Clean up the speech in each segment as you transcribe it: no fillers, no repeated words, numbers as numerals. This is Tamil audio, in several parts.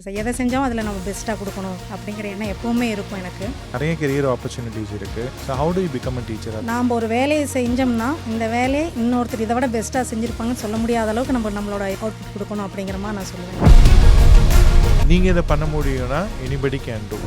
எதை செஞ்சாலும் அதில் நம்ம பெஸ்ட்டாக கொடுக்கணும் அப்படிங்கிற எண்ணம் எப்பவுமே இருக்கும் எனக்கு. நிறைய கெரியர் ஆப்பர்ச்சுனிட்டிஸ் இருக்கு. So how do you become a teacher? நாம் ஒரு வேலையை செஞ்சோம்னா இந்த வேலையை இன்னொருத்தர் இதை விட பெஸ்ட்டாக செஞ்சுருப்பாங்கன்னு சொல்ல முடியாத அளவுக்கு நம்மளோட அவுட்புட் கொடுக்கணும் அப்படிங்கிற மாதிரி நான் சொல்லுவேன். நீங்கள் இதை பண்ண முடியும்னா எனிபடி கேன் டூ.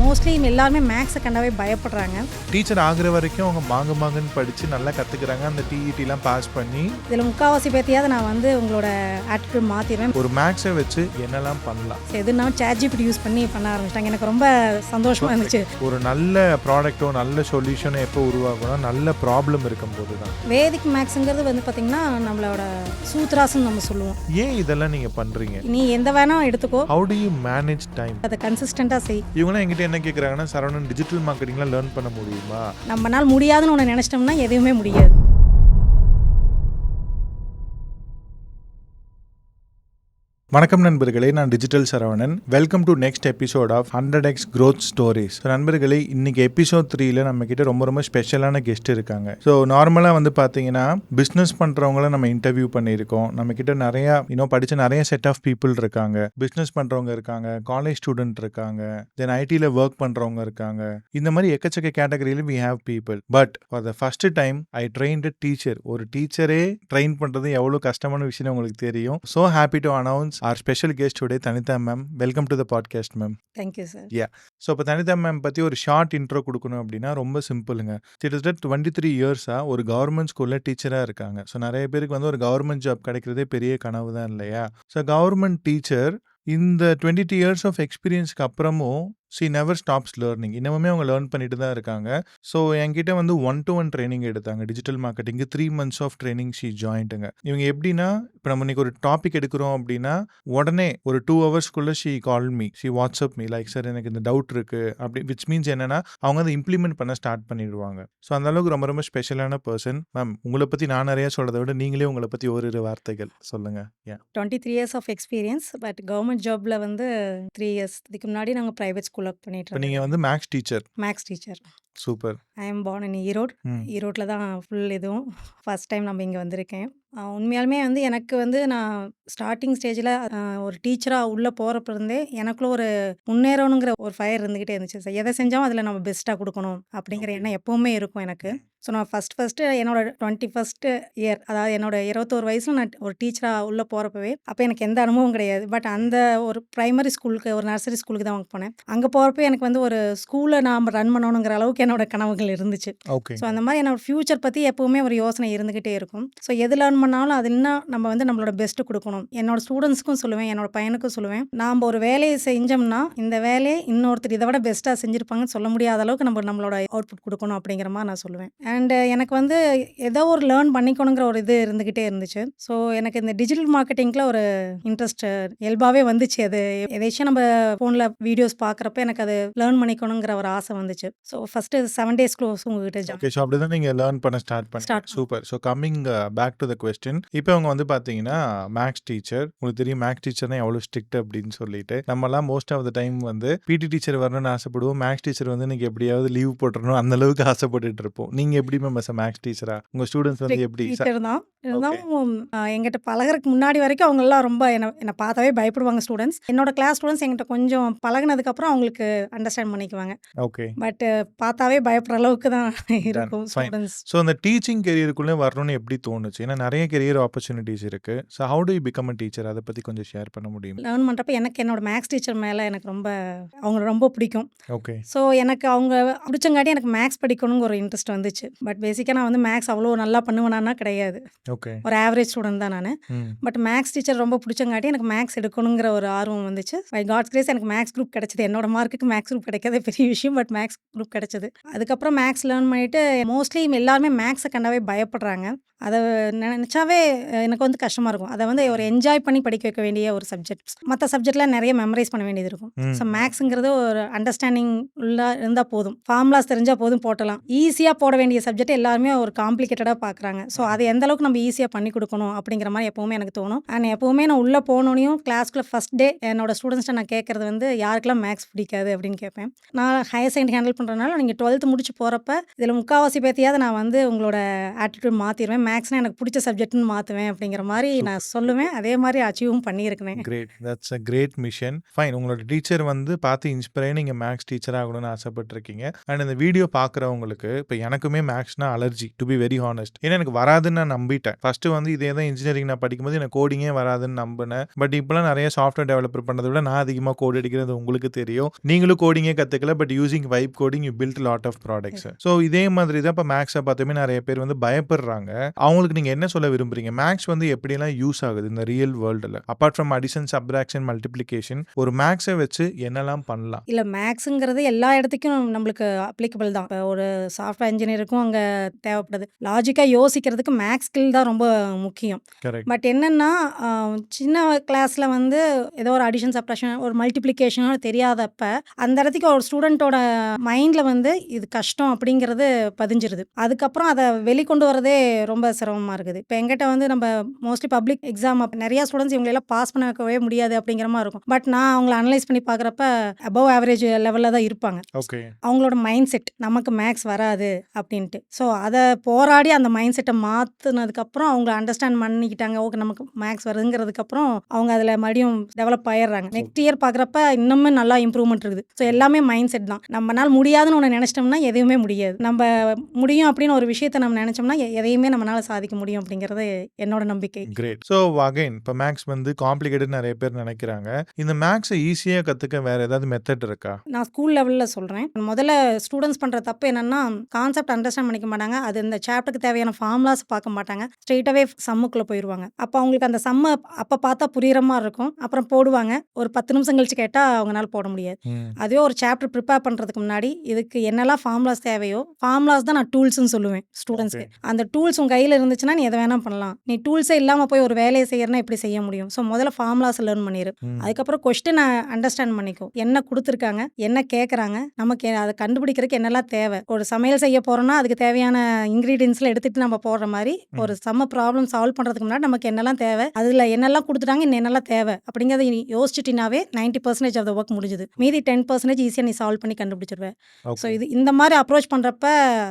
மோஸ்ட்லி எல்லாருமே மேக்ஸை கண்டாவே பயப்படுறாங்க. டீச்சர் ஆகுற வரைக்கும் அவங்க மாங்குன்னு படித்து நல்லா கற்றுக்குறாங்க. அந்த டிஇடிலாம் பாஸ் பண்ணி இதில் முக்கால்வாசி பேர்த்தையாவது நான் உங்களோட ஆட்டிடியூட் மாற்றிடுவேன். ஒரு மேக்ஸை வச்சு என்னெல்லாம் பண்ணலாம் எதுனா ChatGPT யூஸ் பண்ணி பண்ண ஆரம்பிச்சிட்டாங்க. எனக்கு ரொம்ப சந்தோஷமாக இருந்துச்சு. ஒரு நல்ல ப்ராடக்ட்டோ நல்ல சொல்யூஷனோ எப்போ உருவாகும்னா நல்ல ப்ராப்ளம் இருக்கும்போது தான். வேதிக் மேக்ஸுங்கிறது பார்த்திங்கன்னா நம்மளோட சூத்ராஸ்ன்னு நம்ம சொல்லுவோம். ஏன் இதெல்லாம் நீங்கள் பண்ணுறீங்க? நீ எந்த வேணால் எடுத்துக்கோ, how do you manage time? அதை கன்சிஸ்டண்ட்டாக செய். இவங்களாம் என்கிட்ட என்ன கேட்குறாங்கன்னா, சரவணன் டிஜிட்டல் மார்க்கெட்டிங்லாம் லேர்ன் பண்ண முடியுமா? நம்மளால் முடியாதுன்னு ஒன்று நினச்சிட்டோம்னா எதுவுமே முடியாது. வணக்கம் நண்பர்களே, நான் digital Saravanan. Welcome to next episode of 100x growth stories. நண்பர்களே, இன்னைக்கு எபிசோட் 3ல நம்ம கிட்ட ரொம்ப ஸ்பெஷலான கெஸ்ட் இருக்காங்க. ஸோ நார்மலாக பார்த்தீங்கன்னா பிஸ்னஸ் பண்ணுறவங்கள நம்ம இன்டர்வியூ பண்ணியிருக்கோம். நம்ம கிட்ட நிறையா படித்த நிறைய செட் ஆஃப் பீப்புள் இருக்காங்க. பிஸ்னஸ் பண்ணுறவங்க இருக்காங்க, காலேஜ் ஸ்டூடெண்ட் இருக்காங்க, தென் ஐடியில் ஒர்க் பண்ணுறவங்க இருக்காங்க. இந்த மாதிரி எக்கச்சக்க கேட்டகரியில் we have people. But for the first time I trained teacher. ஒரு டீச்சரே ட்ரெயின் பண்ணுறது எவ்வளோ கஷ்டமான விஷயம் உங்களுக்கு தெரியும். So happy to announce our special guest today, Tanitha ma'am. Welcome to the podcast, ma'am. Thank you, sir. Yeah. So இப்போ Tanitha ma'am பற்றி ஒரு ஷார்ட் இன்ட்ரோ கொடுக்கணும் அப்படின்னா ரொம்ப சிம்பிளுங்க. கிட்டத்தட்ட 23 இயர்ஸாக ஒரு கவர்மெண்ட் ஸ்கூலில் டீச்சராக இருக்காங்க. ஸோ நிறைய பேருக்கு ஒரு கவர்மெண்ட் ஜாப் கிடைக்கிறதே பெரிய கனவு தான் இல்லையா? ஸோ கவர்மெண்ட் டீச்சர் இந்த 22 இயர்ஸ் ஆஃப் எக்ஸ்பீரியன்ஸ்க்கு அப்புறமும் she never stops learning. இன்னமுமே அவங்க லேர்ன் பண்ணிட்டு தான் இருக்காங்க. ஸோ என்கிட்ட 1-to-1 ட்ரைனிங் எடுத்தாங்க டிஜிட்டல் மார்க்கெட்டிங்கு. 3 months ஆஃப் ட்ரைனிங் ஷீ ஜாயின்ட்டுங்க. இவங்க எப்படின்னா, இப்போ நம்ம இன்னைக்கு ஒரு டாபிக் எடுக்கிறோம் அப்படின்னா உடனே ஒரு 2 hours she call me, she WhatsApp me like, sir எனக்கு இந்த டவுட் இருக்கு அப்படி. விச் மீன்ஸ் என்னன்னா அவங்க அதை இம்ப்ளிமெண்ட் பண்ண ஸ்டார்ட் பண்ணிடுவாங்க. ஸோ அந்த அளவுக்கு ரொம்ப ஸ்பெஷலான பர்சன். மேம், உங்களை பற்றி நான் நிறைய சொல்றதை விட நீங்களே உங்களை பற்றி ஒரு வார்த்தைகள் சொல்லுங்க. 23 years of experience. But government ஜாப்ல 3 இயர்ஸ். இதுக்கு முன்னாடி நாங்கள் ப்ரைவேட் ஸ்கூலில் ஒர்க் பண்ணிட்டு இப்போ நீங்கள் maths teacher. Maths teacher. Super. I am born in Erode. ஈரோட்டில் தான் ஃபுல் இதுவும். ஃபர்ஸ்ட் டைம் நம்ம இங்கே வந்திருக்கேன். உண்மையாலுமே எனக்கு நான் ஸ்டார்டிங் ஸ்டேஜில் ஒரு டீச்சராக உள்ளே போகிறப்ப இருந்தே எனக்குள்ள ஒரு முன்னேறணுங்கிற ஒரு ஃபயர் இருந்துக்கிட்டே இருந்துச்சு. சார் எதை செஞ்சாலும் அதில் நம்ம பெஸ்ட்டாக கொடுக்கணும் அப்படிங்கிற எண்ணம் எப்போவுமே இருக்கும் எனக்கு. ஸோ நான் ஃபஸ்ட்டு என்னோட 21st இயர், அதாவது என்னோட 21 வயசில் நான் ஒரு டீச்சராக உள்ளே போகிறப்பவே, அப்போ எனக்கு எந்த அனுபவம் கிடையாது. பட் அந்த ஒரு ப்ரைமரி ஸ்கூலுக்கு, ஒரு நர்சரி ஸ்கூலுக்கு தான் ஒர்க் பண்ணேன். அங்கே போகிறப்ப எனக்கு ஒரு ஸ்கூலை நாம் ரன் பண்ணணுங்கிற அளவுக்கு என்னோட கனவுகள் இருந்துச்சு. ஓகே. ஸோ அந்த மாதிரி என்னோட ஃப்யூச்சர் பற்றி எப்போவுமே ஒரு யோசனை இருந்துக்கிட்டே இருக்கும். ஸோ எது லேர்ன் பண்ணாலும் அது இன்னும் நம்ம நம்மளோட பெஸ்ட்டு கொடுக்கணும். என்னோட ஸ்டூடெண்ட்ஸ்க்கும் சொல்லுவேன், என்னோட பையனுக்கும் சொல்லுவேன், நாம் ஒரு வேலையை செஞ்சோம்னா இந்த வேலையை இன்னொருத்தர் இதை விட பெஸ்ட்டாக செஞ்சுருப்பாங்கன்னு சொல்ல முடியாத அளவுக்கு நம்மளோட அவுட்புட் கொடுக்கணும் அப்படிங்கிற மாதிரி நான் சொல்லுவேன். அண்ட் எனக்கு ஏதோ ஒரு லேர்ன் பண்ணிக்கணுங்கிற ஒரு இது இருந்துக்கிட்டே இருந்துச்சு. ஸோ எனக்கு இந்த டிஜிட்டல் மார்க்கெட்டிங்கில் ஒரு இன்ட்ரெஸ்ட் இயல்பாகவே வந்துச்சு. அது எதாச்சும் நம்ம ஃபோனில் வீடியோஸ் பார்க்குறப்ப எனக்கு அது லேர்ன் பண்ணிக்கணுங்கிற ஒரு ஆசை வந்துச்சு. ஸோ ஃபஸ்ட்டு 7 days க்ளோஸ் உங்ககிட்ட ஓகே. ஸோ அப்படி தான் நீங்கள் லேர்ன் பண்ண ஸ்டார்ட் பண்ணி. Super. So coming back to the question, இப்போ அவங்க பார்த்தீங்கன்னா மேக்ஸ் டீச்சர். உங்களுக்கு தெரியும் மேக்ஸ் டீச்சர்னா எவ்வளோ ஸ்ட்ரிக்ட் அப்படின்னு சொல்லிட்டு. நம்மலாம் most of the time PT teacher வரணும்னு ஆசைப்படுவோம். மேக்ஸ் டீச்சர் இன்னைக்கு எப்படியாவது லீவ் போட்டுறணும் அந்த அளவுக்கு ஆசைப்பட்டுட்டு இருப்போம். நீங்கள் எப்படி மேம் மேக்ஸ் டீச்சரா உங்க ஸ்டூடெண்ட்ஸ் எப்படி? டீச்சர் தான். இருந்தாலும் எங்கிட்ட பழகிறதுக்கு முன்னாடி வரைக்கும் அவங்கெல்லாம் ரொம்ப என்னை பார்த்தாவே பயப்படுவாங்க ஸ்டூடெண்ட்ஸ். என்னோட கிளாஸ் ஸ்டூடெண்ட்ஸ் எங்கிட்ட கொஞ்சம் பழகினதுக்கப்புறம் அவங்களுக்கு அண்டர்ஸ்டாண்ட் பண்ணிக்குவாங்க. ஓகே. பட் பார்த்தாவே பயப்படுற அளவுக்கு தான் இருக்கும் ஸ்டூடெண்ட்ஸ். ஸோ அந்த டீச்சிங் கெரியருக்குள்ளே வரணும்னு எப்படி தோணுச்சு? ஏன்னா நிறைய கெரியர் ஆப்பர்ச்சுனிட்டிஸ் இருக்கு. So how do you become a teacher? அதை பற்றி கொஞ்சம் ஷேர் பண்ண முடியும்? லேர்ன் பண்ணுறப்ப எனக்கு என்னோட மேக்ஸ் டீச்சர் மேலே எனக்கு அவங்க ரொம்ப பிடிக்கும். ஓகே. ஸோ எனக்கு அவங்க பிடிச்சங்காட்டி எனக்கு மேக்ஸ் படிக்கணுங்கிற ஒரு இன்ட்ரெஸ்ட் வந்துச்சு. பட் பேசிக்காக நான் மேக்ஸ் அவ்வளோ நல்லா பண்ணுவேனா கிடையாது. ஓகே. ஒரு ஆவரேஜ் ஸ்டூடெண்ட் தான் நான். பட் மேக்ஸ் டீச்சர் ரொம்ப பிடிச்சங்காட்டி எனக்கு மேக்ஸ் எடுக்கணுங்கிற ஒரு ஆர்வம் வந்துச்சு. பை காட்ஸ் கிரேஸ் எனக்கு மேக்ஸ் குரூப் கிடைச்சது. என்னோட மார்க்குக்கு மேக்ஸ் குரூப் கிடைக்காத பெரிய விஷயம். பட் மேக்ஸ் குரூப் கிடைச்சது. அதுக்கப்புறம் மேக்ஸ் லேர்ன் பண்ணிட்டு மோஸ்ட்லி எல்லாருமே மேக்ஸை கண்டாவே பயப்படுறாங்க. அதை நினச்சாவே எனக்கு கஷ்டமாக இருக்கும். அதை ஒரு என்ஜாய் பண்ணி படிக்க வைக்க வேண்டிய ஒரு சப்ஜெக்ட். மற்ற சப்ஜெக்ட்லாம் நிறைய மெமரைஸ் பண்ண வேண்டியது இருக்கும். ஸோ மேக்ஸுங்கிறது ஒரு அண்டர்ஸ்டாண்டிங் இருந்தால் போதும், ஃபார்முலாஸ் தெரிஞ்சால் போதும், போட்டலாம். ஈஸியாக போட வேண்டிய சப்ஜெக்ட் எல்லாருமே ஒரு காம்ப்ளிகேட்டடாக பார்க்குறாங்க. ஸோ அது எந்த அளவுக்கு நம்ம ஈஸியாக பண்ணி கொடுக்கணும் அப்படிங்கிற மாதிரி எப்போவுமே எனக்கு தோணும். அண்ட் எப்போவுமே நான் உள்ளே போனோனையும் கிளாஸ்க்குள்ள ஃபஸ்ட் டே என்னோட ஸ்டூடெண்ட்ஸ்ட்டை நான் கேட்குறது யாருக்கெல்லாம் மேக்ஸ் பிடிக்காது அப்படின்னு கேட்பேன். நான் ஹையர் செகண்டரி ஹேண்டில் பண்ணுறதுனால நீங்கள் 12th முடிச்சு போகிறப்ப இதில் முக்கால்வாசி பேர்த்தையாவது நான் வந்து உங்களோட ஆட்டிடியூட் மாற்றிடுவேன், மேக்ஸ்னால் எனக்கு பிடிச்ச சப்ஜெக்ட்னு மாற்றுவேன் அப்படிங்கிற மாதிரி நான் சொல்லுவேன். அதே மாதிரி அச்சீவும் பண்ணியிருக்கேன். Great. That's a great mission. Fine. உங்களோட டீச்சர் வந்து பார்த்து இன்ஸ்பயர் ஆகி நீங்க மேக்ஸ் டீச்சர் ஆகணும்னு ஆசைப்பட்டிருக்கீங்க. அண்ட் இந்த வீடியோ பார்க்குறவங்களுக்கு இப்போ எனக்குமே மேக்ஸ்னா allergy to be very honest. ஏன்னா எனக்கு வராதுன்னு நான் நம்பிட்டேன். ஃபர்ஸ்ட் வந்து இதே தான் இன்ஜினியரிங் நான் படிக்கும்போது எனக்கு கோடிங்கே வராதுன்னு நம்பினேன். பட் இப்போலாம் நிறைய சாஃப்ட்வேர் டெவலப்பர் பண்ணதை விட நான் அதிகமாக கோட் அடிக்கிறது உங்களுக்கு தெரியும். நீங்களும் கோடிங்கே கற்றுக்கல, but using vibe coding you build lot of products. So இதே மாதிரி தான் இப்போ மேக்ஸை பார்த்துமே நிறைய பேர் வந்து பயப்படுறாங்க. அவங்களுக்கு நீங்கள் என்ன சொல்ல விரும்புறீங்க? மேக்ஸ் வந்து எப்படியெல்லாம் யூஸ் ஆகுது இந்த ரியல் வேர்ல்டில்? Apart from addition, subtraction, multiplication, ஒரு மேக்ஸை வச்சு என்னெல்லாம் பண்ணலாம்? இல்லை, மேக்ஸுங்கிறது எல்லா இடத்துக்கும் நம்மளுக்கு அப்ளிகபிள் தான். இப்போ ஒரு சாஃப்ட்வேர் இன்ஜினியருக்கும் அங்கே தேவைப்படுது. லாஜிக்காக யோசிக்கிறதுக்கு மேக்ஸ் ஸ்கில் தான் ரொம்ப முக்கியம். கரெக்ட். பட் என்னென்னா சின்ன கிளாஸில் வந்து ஏதோ ஒரு அடிஷன், சப்ட்ராக்ஷன், ஒரு மல்டிப்ளிகேஷனோ தெரியாதப்ப அந்த இடத்துக்கு ஒரு ஸ்டூடெண்ட்டோட மைண்டில் வந்து இது கஷ்டம் அப்படிங்கிறது பதிஞ்சிருது. அதுக்கப்புறம் அதை வெளிக்கொண்டு வரதே ரொம்ப சிரமமாக இருக்குது. இப்போ எங்கிட்ட வந்து நம்ம மோஸ்ட்லி பப்ளிக் எக்ஸாம் அப்போ நிறையா ஸ்டூடெண்ட்ஸ் இவங்களெல்லாம் பாஸ் பண்ண வைக்கவே முடியாது அப்படிங்கிற மாதிரி இருக்கும். பட் நான் அவங்கள அனலைஸ் பண்ணி பார்க்குறப்ப அபவ் ஆவரேஜ் லெவலில் தான் இருப்பாங்க. ஓகே. அவங்களோட மைண்ட் செட் நமக்கு மேக்ஸ் வராது அப்படின்ட்டு. ஸோ அதை போராடி அந்த மைண்ட் செட்டை மாற்றினதுக்கப்புறம் அவங்க அண்டர்ஸ்டாண்ட் பண்ணிக்கிட்டாங்க. ஓகே, நமக்கு மேக்ஸ் வருதுங்கிறதுக்கப்புறம் அவங்க அதில் மறுபடியும் டெவலப் ஆயிடுறாங்க. நெக்ஸ்ட் இயர் பார்க்குறப்ப இன்னுமே நல்லா இம்ப்ரூவ்மெண்ட் இருக்குது. ஸோ எல்லாமே மைண்ட் செட் தான். நம்மளால் முடியாதுன்னு ஒன்று நினச்சிட்டோம்னா எதுவுமே முடியாது. நம்ம முடியும் அப்படின்னு ஒரு விஷயத்தை நம்ம நினச்சோம்னா எதையுமே நம்மளால் சாதிக்க முடியும் அப்படிங்கிறது என்னோட நம்பிக்கை. கிரேட். ஸோ அகைன் இப்போ மேக்ஸ் வந்து காம்ப்ளிகேட்டட் நிறைய பேர் நினைக்கிறாங்க. இந்த மேக்ஸை ஈஸியாக கற்றுக்க வேற ஏதாவது மெத்தட் இருக்கா? நான் ஸ்கூல் லெவலில் சொல்கிறேன். முதல்ல ஸ்டூடெண்ட்ஸ் பண்ணுற தப்பு என்னென்னா கான்செப்ட் அண்டர்ஸ்டாண்ட் பண்ணிக்க மாட்டாங்க. அது இந்த சாப்டருக்கு தேவையான ஃபார்முலாஸ் பார்க்க மாட்டாங்க. ஸ்ட்ரெயிட்டாகவே சம்முக்குள்ளே போயிடுவாங்க. அப்போ அவங்களுக்கு அந்த சம்மை அப்போ பார்த்தா புரிகிற மாதிரி இருக்கும். அப்புறம் போடுவாங்க. ஒரு 10 நிமிஷம் கழிச்சு கேட்டால் அவங்களால போட முடியாது. அதுவே ஒரு சாப்டர் ப்ரிப்பேர் பண்ணுறதுக்கு முன்னாடி இதுக்கு என்னெல்லாம் ஃபார்முலாஸ் தேவையோ ஃபார்முலாஸ் தான் நான் டூல்ஸ்ன்னு சொல்லுவேன் ஸ்டூடெண்ட்ஸ்க்கு. அந்த டூல்ஸ் உங்கள் கையில் இருந்துச்சுன்னா நீ எதை வேணால் பண்ணலாம். நீ டூல்ஸே இல்லாமல் போய் ஒரு வேலையை செய்யறனா எப்படி செய்ய முடியும்? ஸோ முதல்ல ஃபார்முலாஸ் லேர்ன் பண்ணிடு. அதுக்கப்புறம் கொஸ்டின் அண்டர்ஸ்டாண்ட் பண்ணிக்கோ. என்ன கொடுத்துருக்காங்க, என்ன கேட்குறாங்க, நமக்கு அதை கண்டுபிடிக்கிறதுக்கு என்னெல்லாம் தேவை. ஒரு சமையல் செய்ய போகிறோம்னா அதுக்கு தேவையான இன்க்ரீடியன்ஸ்லாம் எடுத்துகிட்டு நம்ம போடுற மாதிரி ஒரு சம்ம ப்ராப்ளம் சால்வ் பண்ணுறதுக்கு முன்னாடி நமக்கு என்னெல்லாம் தேவை, அதில் என்னெல்லாம் கொடுத்துட்டாங்க, இன்னும் என்னெல்லாம் தேவை அப்படிங்கிறத நீ யோசிச்சிட்டினாவே 90% ஆஃப் த ஒர்க் முடிஞ்சுது. மீதி 10% ஈஸியாக நீ சால்வ் பண்ணி கண்டுபிடிச்சிருவேன். ஸோ இந்த மாதிரி அப்ரோச் பண்ணுறப்ப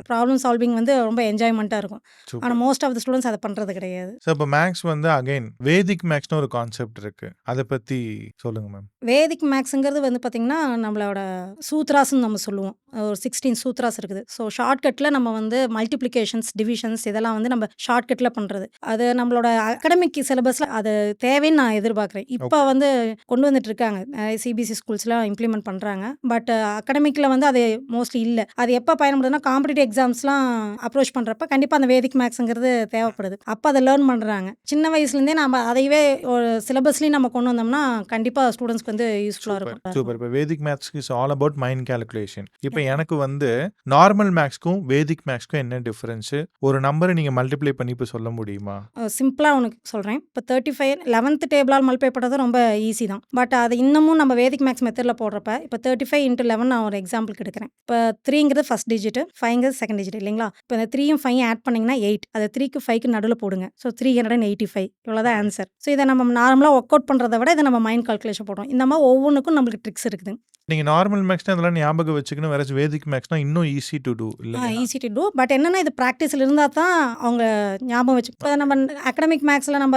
ப்ராப்ளம் சால்விங் வந்து ரொம்ப என்ஜாய்மெண்ட்டாக இருக்கும். ஆனால் மோஸ்ட் ஆஃப் த ஸ்டூடெண்ட்ஸ் அதை பண்ணுறது கிடையாது. ஸோ இப்போ மேக்ஸ் வந்து அகைன் வேதிக் மேக்ஸ்னு ஒரு கான்செப்ட் இருக்குது. அதை பற்றி சொல்லுங்கள் மேம். வேதிக் மேக்ஸுங்கிறது வந்து பார்த்திங்கன்னா நம்மளோட சூத்ராஸ்ன்னு நம்ம சொல்லுவோம். ஒரு 16 சூத்ராஸ் இருக்குது. ஸோ ஷார்ட்கட்டில் நம்ம வந்து மல்டிப்ளிகேஷன்ஸ், டிவிஷன்ஸ் இதெல்லாம் வந்து நம்ம ஷார்ட்கட்டில் பண்ணுறது. அது நம்மளோட அகடமிக் சிலபஸில் அது தேவைன்னு நான் எதிர்பார்க்குறேன். இப்போ வந்து கொண்டு வந்துட்டு இருக்காங்க. சிபிஎஸ்சி ஸ்கூல்ஸ்லாம் இம்ப்ளிமெண்ட் பண்ணுறாங்க. பட் அகடமிக்கில் வந்து அது மோஸ்ட்லி இல்லை. அது எப்போ பயன்படுதுன்னா காம்படிட்டிவ் எக்ஸாம்ஸ்லாம் அப்ரோச் பண்ணுறப்ப கண்டிப்பாக அந்த வேதிக் மேக்ஸுங்கிறது தேவைப்படுது. அப்போ அதை லேர்ன் பண்ணுறாங்க. சின்ன வயசுலேருந்தே நம்ம அதையவே ஒரு சிலபஸ்லேயும் நம்ம கொண்டு வந்தோம்னா கண்டிப்பாக ஸ்டூடெண்ட்ஸ்க்கு வந்து யூஸ்ஃபுல்லாக இருக்கும். சூப்பர். இப்போ Vedic maths is all about mind calculation. இப்போ எனக்கு வந்து நார்மல் மேக்ஸ்க்கும் வேதிக் மேக்ஸ்க்கும் என்ன டிஃபரன்ஸு? ஒரு நம்பரை நீங்கள் மல்டிப்ளை பண்ணி இப்போ சொல்ல முடியுமா? சிம்பிளாக உனக்கு சொல்கிறேன். இப்போ 35 11th டேபிளால் மல்டிப்ளை பண்ணுறது ரொம்ப ஈஸி தான். பட் அது இன்னமும் நம்ம வேதிக் மேக்ஸ் மெத்தடில் போடுறப்ப இப்போ 35 × 11 நான் ஒரு எக்ஸாம்பிளுக்கு எடுக்கிறேன். இப்போ 3ங்கிறது ஃபஸ்ட் டிஜிட், 5ங்கிறது செகண்ட் டிஜிட் இல்லைங்களா? இப்போ இந்த 3யும் 5யும் ஆட் பண்ணிங்கன்னா 8. அதை 3க்கு 5க்கு நடுவில் போடுங்க. ஸோ 385 இவ்வளோதான் ஆன்சர். ஸோ இதை நம்ம நார்மலாக ஒர்க் அவுட் பண்ணுறதை விட இதை நம்ம மைண்ட் கால்குலேஷன் போடுறோம். இந்த மாதிரி ஒவ்வொன்றுக்கும் நம்மளுக்கு ட்ரிக்ஸ் இருக்குது. நீங்கள் நார்மல் மேக்ஸ்னா அதெல்லாம் ஞாபகம் வச்சுக்கணும். வேற வேதிக் மேக்ஸ்னா இன்னும் ஈஸி டு டூ இல்லை? Easy to do. பட் என்னென்னா இது ப்ராக்டிஸில் இருந்தால் தான் அவங்க ஞாபகம் வச்சு. இப்போ நம்ம அகடமிக் மேக்ஸில் நம்ம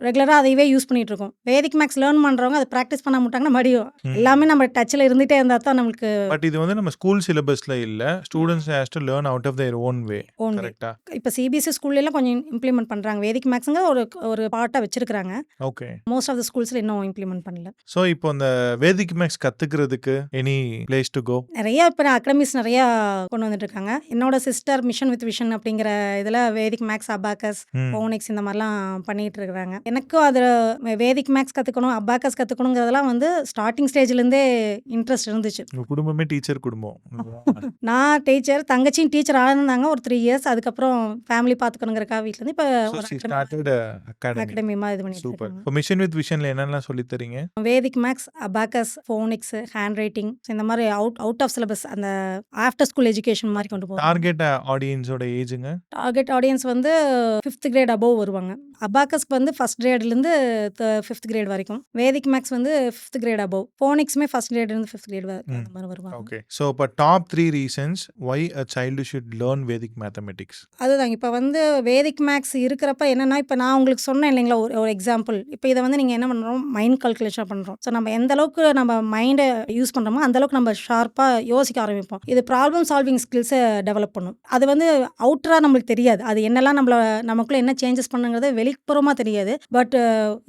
ரெகுலராக அதையவே யூஸ் பண்ணிகிட்டு இருக்கோம். வேதிக் மேக்ஸ் லேர்ன் பண்ணுறவங்க அதை ப்ராக்டிஸ் பண்ண மாட்டாங்கன்னா மறுபடியும் எல்லாமே நம்ம டச்சில் இருந்துகிட்டே இருந்தால் தான் நம்மளுக்கு. பட் இது வந்து நம்ம ஸ்கூல் சிலபஸில் இல்லை. Students has to learn out of their own way. கரெக்டா? இப்போ சிபிஎஸ்சி ஸ்கூல்லாம் கொஞ்சம் இம்ப்ளிமெண்ட் பண்ணுறாங்க. வேதிக் மேக்ஸுங்க ஒரு பார்ட்டாக வச்சிருக்காங்க. ஓகே. மோஸ்ட் ஆஃப் த ஸ்கூல்ஸில் இன்னும் இம்ப்ளிமெண்ட் பண்ணல. ஸோ இப்போ இந்த வேதிக் மேக்ஸ் கற்றுக்கிறதுக்கு எனி பிளேஸ் டு கோ? நிறைய இப்போ அகாடமிஸ் நிறையா கொண்டு வந்துட்டு இருக்காங்க. என்னோட சிஸ்டர் மிஷன் வித் விஷன் அப்படிங்கிற இதில் வேதிக் மேக்ஸ், அபாக்கஸ், ஃபோனிக்ஸ் இந்த மாதிரிலாம் பண்ணிட்டு இருக்கிறாங்க. எனக்கும் அதில் வேதிக் மேக்ஸ் கற்றுக்கணும், அபாக்கஸ் கற்றுக்கணுங்கிறதெல்லாம் வந்து ஸ்டார்டிங் ஸ்டேஜ்லேருந்தே இன்ட்ரெஸ்ட் இருந்துச்சு. குடும்பமே டீச்சர் குடும்பம். நான் டீச்சர், தங்கச்சியும் டீச்சர் ஆயிருந்தாங்க ஒரு 3 இயர்ஸ். அதுக்கப்புறம் ஃபேமிலி பார்த்துக்கணுங்கிறக்கா வீட்டிலேருந்து இப்போ அகாடமி மாதிரி இது பண்ணிட்டு இருக்காங்க. இப்போ மிஷன் வித் விஷன்ல என்னெல்லாம் சொல்லித் தரீங்க? Vedic maths, abacus, phonics, handwriting இந்த மாதிரி அவுட் ஆஃப் சிலபஸ் அந்த ஆஃப்டர் ஸ்கூல் எஜுகேஷன் மாதிரி கொண்டு போவோம். டார்கெட் ஆடியன்ஸோட ஏஜுங்க? டார்கெட் ஆடியன்ஸ் வந்து 5th கிரேட் அபோவ் வருவாங்க. அபாக்கஸ்க்கு வந்து ஃபர்ஸ்ட் கிரேட்லேருந்து 5th கிரேட் வரைக்கும். வேதிக் மேக்ஸ் வந்து 5th கிரேட் அபோவ். ஃபோனிக்ஸுமே ஃபர்ஸ்ட் கிரேட்லேருந்து 5th கிரேட் அந்த மாதிரி வருவாங்க. ஓகே. ஸோ இப்போ top 3 reasons why a child should learn Vedic mathematics. அதுதான் இப்போ வந்து வேதிக் மேக்ஸ் இருக்கிறப்ப என்னன்னா, இப்போ நான் உங்களுக்கு சொன்னேன் இல்லைங்களா, ஒரு ஒரு எக்ஸாம்பிள். இப்போ இதை வந்து நீங்கள் என்ன பண்ணுறோம், மைண்ட் கால்குலேஷன் பண்ணுறோம். ஸோ நம்ம எந்த அளவுக்கு நம்ம மைண்டை யூஸ் பண்ணுறோமோ அந்த அளவுக்கு நம்ம ஷார்ப்பாக யோசிக்க ஆரம்பிப்போம். இது ப்ராப்ளம் சால்விங் ஸ்கில்ஸை டெவலப் பண்ணும். அது வந்து அவுட்டராக நம்மளுக்கு தெரியாது. அது என்னெல்லாம் நமக்குள்ளே என்ன சேஞ்சஸ் பண்ணுங்கிறது வெளிப்புறமாக தெரியாது. பட்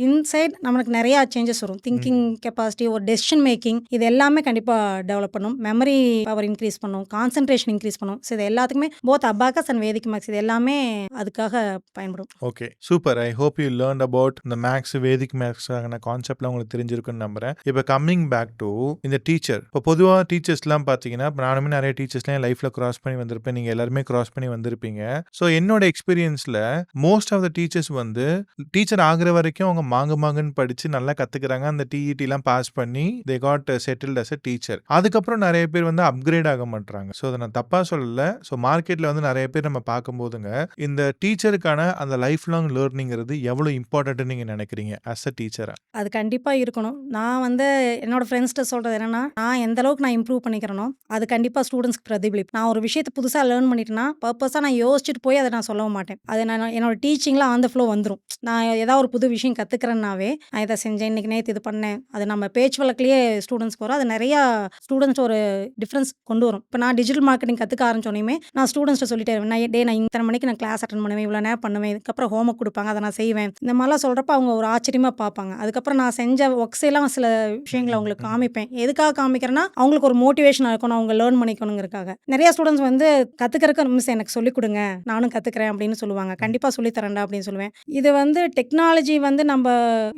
இன்சைட் நம்மளுக்கு நிறையா சேஞ்சஸ் வரும். திங்கிங் கெப்பாசிட்டி, ஒரு டெசிஷன் மேக்கிங், இது எல்லாமே கண்டிப்பாக டெவலப் பண்ணும். மெமரி பவர் இன்க்ரீஸ் பண்ணும், கான்சன்ட்ரேஷன் இன்க்ரீஸ் பண்ணும். ஸோ இது எல்லாத்துக்குமே both abacus and Vedic maths இது எல்லாமே அதுக்காக பயன்படும். Okay, super. I hope you learned about இந்த மேக்ஸ், வேதிக் மேக்ஸான கான்செப்ட்லாம் உங்களுக்கு தெரிஞ்சிருக்குன்னு நம்புறேன். இப்போ கம்மிங் பேக் டு இந்த டீச்சர். இப்போ பொதுவாக டீச்சர்ஸ்லாம் பார்த்தீங்கன்னா, இப்போ நானுமே நிறைய டீச்சர்ஸ்லாம் என் லைஃப்பில் கிராஸ் பண்ணி வந்திருப்பேன். நீங்கள் எல்லாருமே கிராஸ் பண்ணி வந்திருப்பீங்க. ஸோ என்னோட எக்ஸ்பீரியன்ஸில் மோஸ்ட் ஆஃப் த டீச்சர்ஸ் வந்து டீச்சர் ஆகிற வரைக்கும் அவங்க மாங்குன்னு படித்து நல்லா கற்றுக்குறாங்க. அந்த டிஇடிலாம் பாஸ் பண்ணி they got settled as a teacher. அதுக்கப்புறம் நிறைய பேர் வந்து அப்கிரேட் ஆக மாட்டாங்க. ஸோ அதை நான் தப்பாக சொல்லலை. ஸோ மார்க்கெட்டில் வந்து நிறைய பேர் நம்ம பார்க்கும்போதுங்க, இந்த டீச்சருக்கான அந்த லைஃப் லாங் லேர்னிங்கிறது எவ்வளோ இம்பார்ட்டன்ட்னு நீங்கள் நினைக்கிறீங்க அஸ் அ டீச்சரா? அது கண்டிப்பாக இருக்கணும். நான் வந்து என்னோட ஃப்ரெண்ட்ஸ்கிட்ட சொல்கிறது என்னன்னா, நான் எந்த அளவுக்கு நான் இம்ப்ரூவ் பண்ணிக்கிறேனோ அது கண்டிப்பாக ஸ்டூடெண்ட்ஸ்க்கு பிரதிபலிப்பு. நான் ஒரு விஷயத்தை புதுசாக லேர்ன் பண்ணிட்டேன்னா பர்பஸாக நான் யோசிச்சுட்டு போய் அதை நான் சொல்லவும் மாட்டேன். அது நான் என்னோட டீச்சிங்கில் ஆன் த ஃப்ளோ வந்துடும். நான் ஏதாவது ஒரு புது விஷயம் கற்றுக்கிறேன்னாவே, நான் இதை செஞ்சேன், இன்னைக்கு நேற்று இது பண்ணேன், அது நம்ம பேச்சு வழக்கிலேயே ஸ்டூடெண்ட்ஸ்க்கு வரும். அது நிறையா ஸ்டூடெண்ட்ஸ் ஒரு டிஃப்ரென்ஸ் கொண்டு வரும். இப்போ நான் டிஜிட்டல் மார்க்கெட்டிங் கற்றுக்க ஆரம்பிச்சோன்னே நான் ஸ்டூடெண்ட்ஸ்ட்டு சொல்லிட்டே இருவேன், நான் இத்தனை மணிக்கு நான் கிளாஸ் அட்டன் பண்ணுவேன், இவ்வளோ நேரம் பண்ணுவேன், இதுக்கப்புறம் ஹோம் ஒர்க் கொடுப்பாங்க, அதை நான் செய்வேன். இந்த மாதிரிலாம் சொல்கிறப்ப அவங்க ஒரு ஆச்சரியமாக பார்ப்பாங்க. அதுக்கப்புறம் நான் செஞ்ச ஒர்க்ஸ் எல்லாம் சில விஷயங்களை அவங்களுக்கு காமிப்பேன். எதுக்காக காமிக்கிறேன்னா, அவங்களுக்கு ஒரு மோட்டிவேஷனாக இருக்கணும், அவங்க லேர்ன் பண்ணிக்கணுங்கிறதுக்காக. நிறைய ஸ்டூடெண்ட்ஸ் வந்து கற்றுக்கிறதுக்கு மிஸ் எனக்கு சொல்லிக் கொடுங்க, நானும் கற்றுக்கிறேன் அப்படின்னு சொல்லுவாங்க. கண்டிப்பாக சொல்லித்தரேன்டா அப்படின்னு சொல்லுவேன். இது வந்து டெக்னாலஜி வந்து நம்ம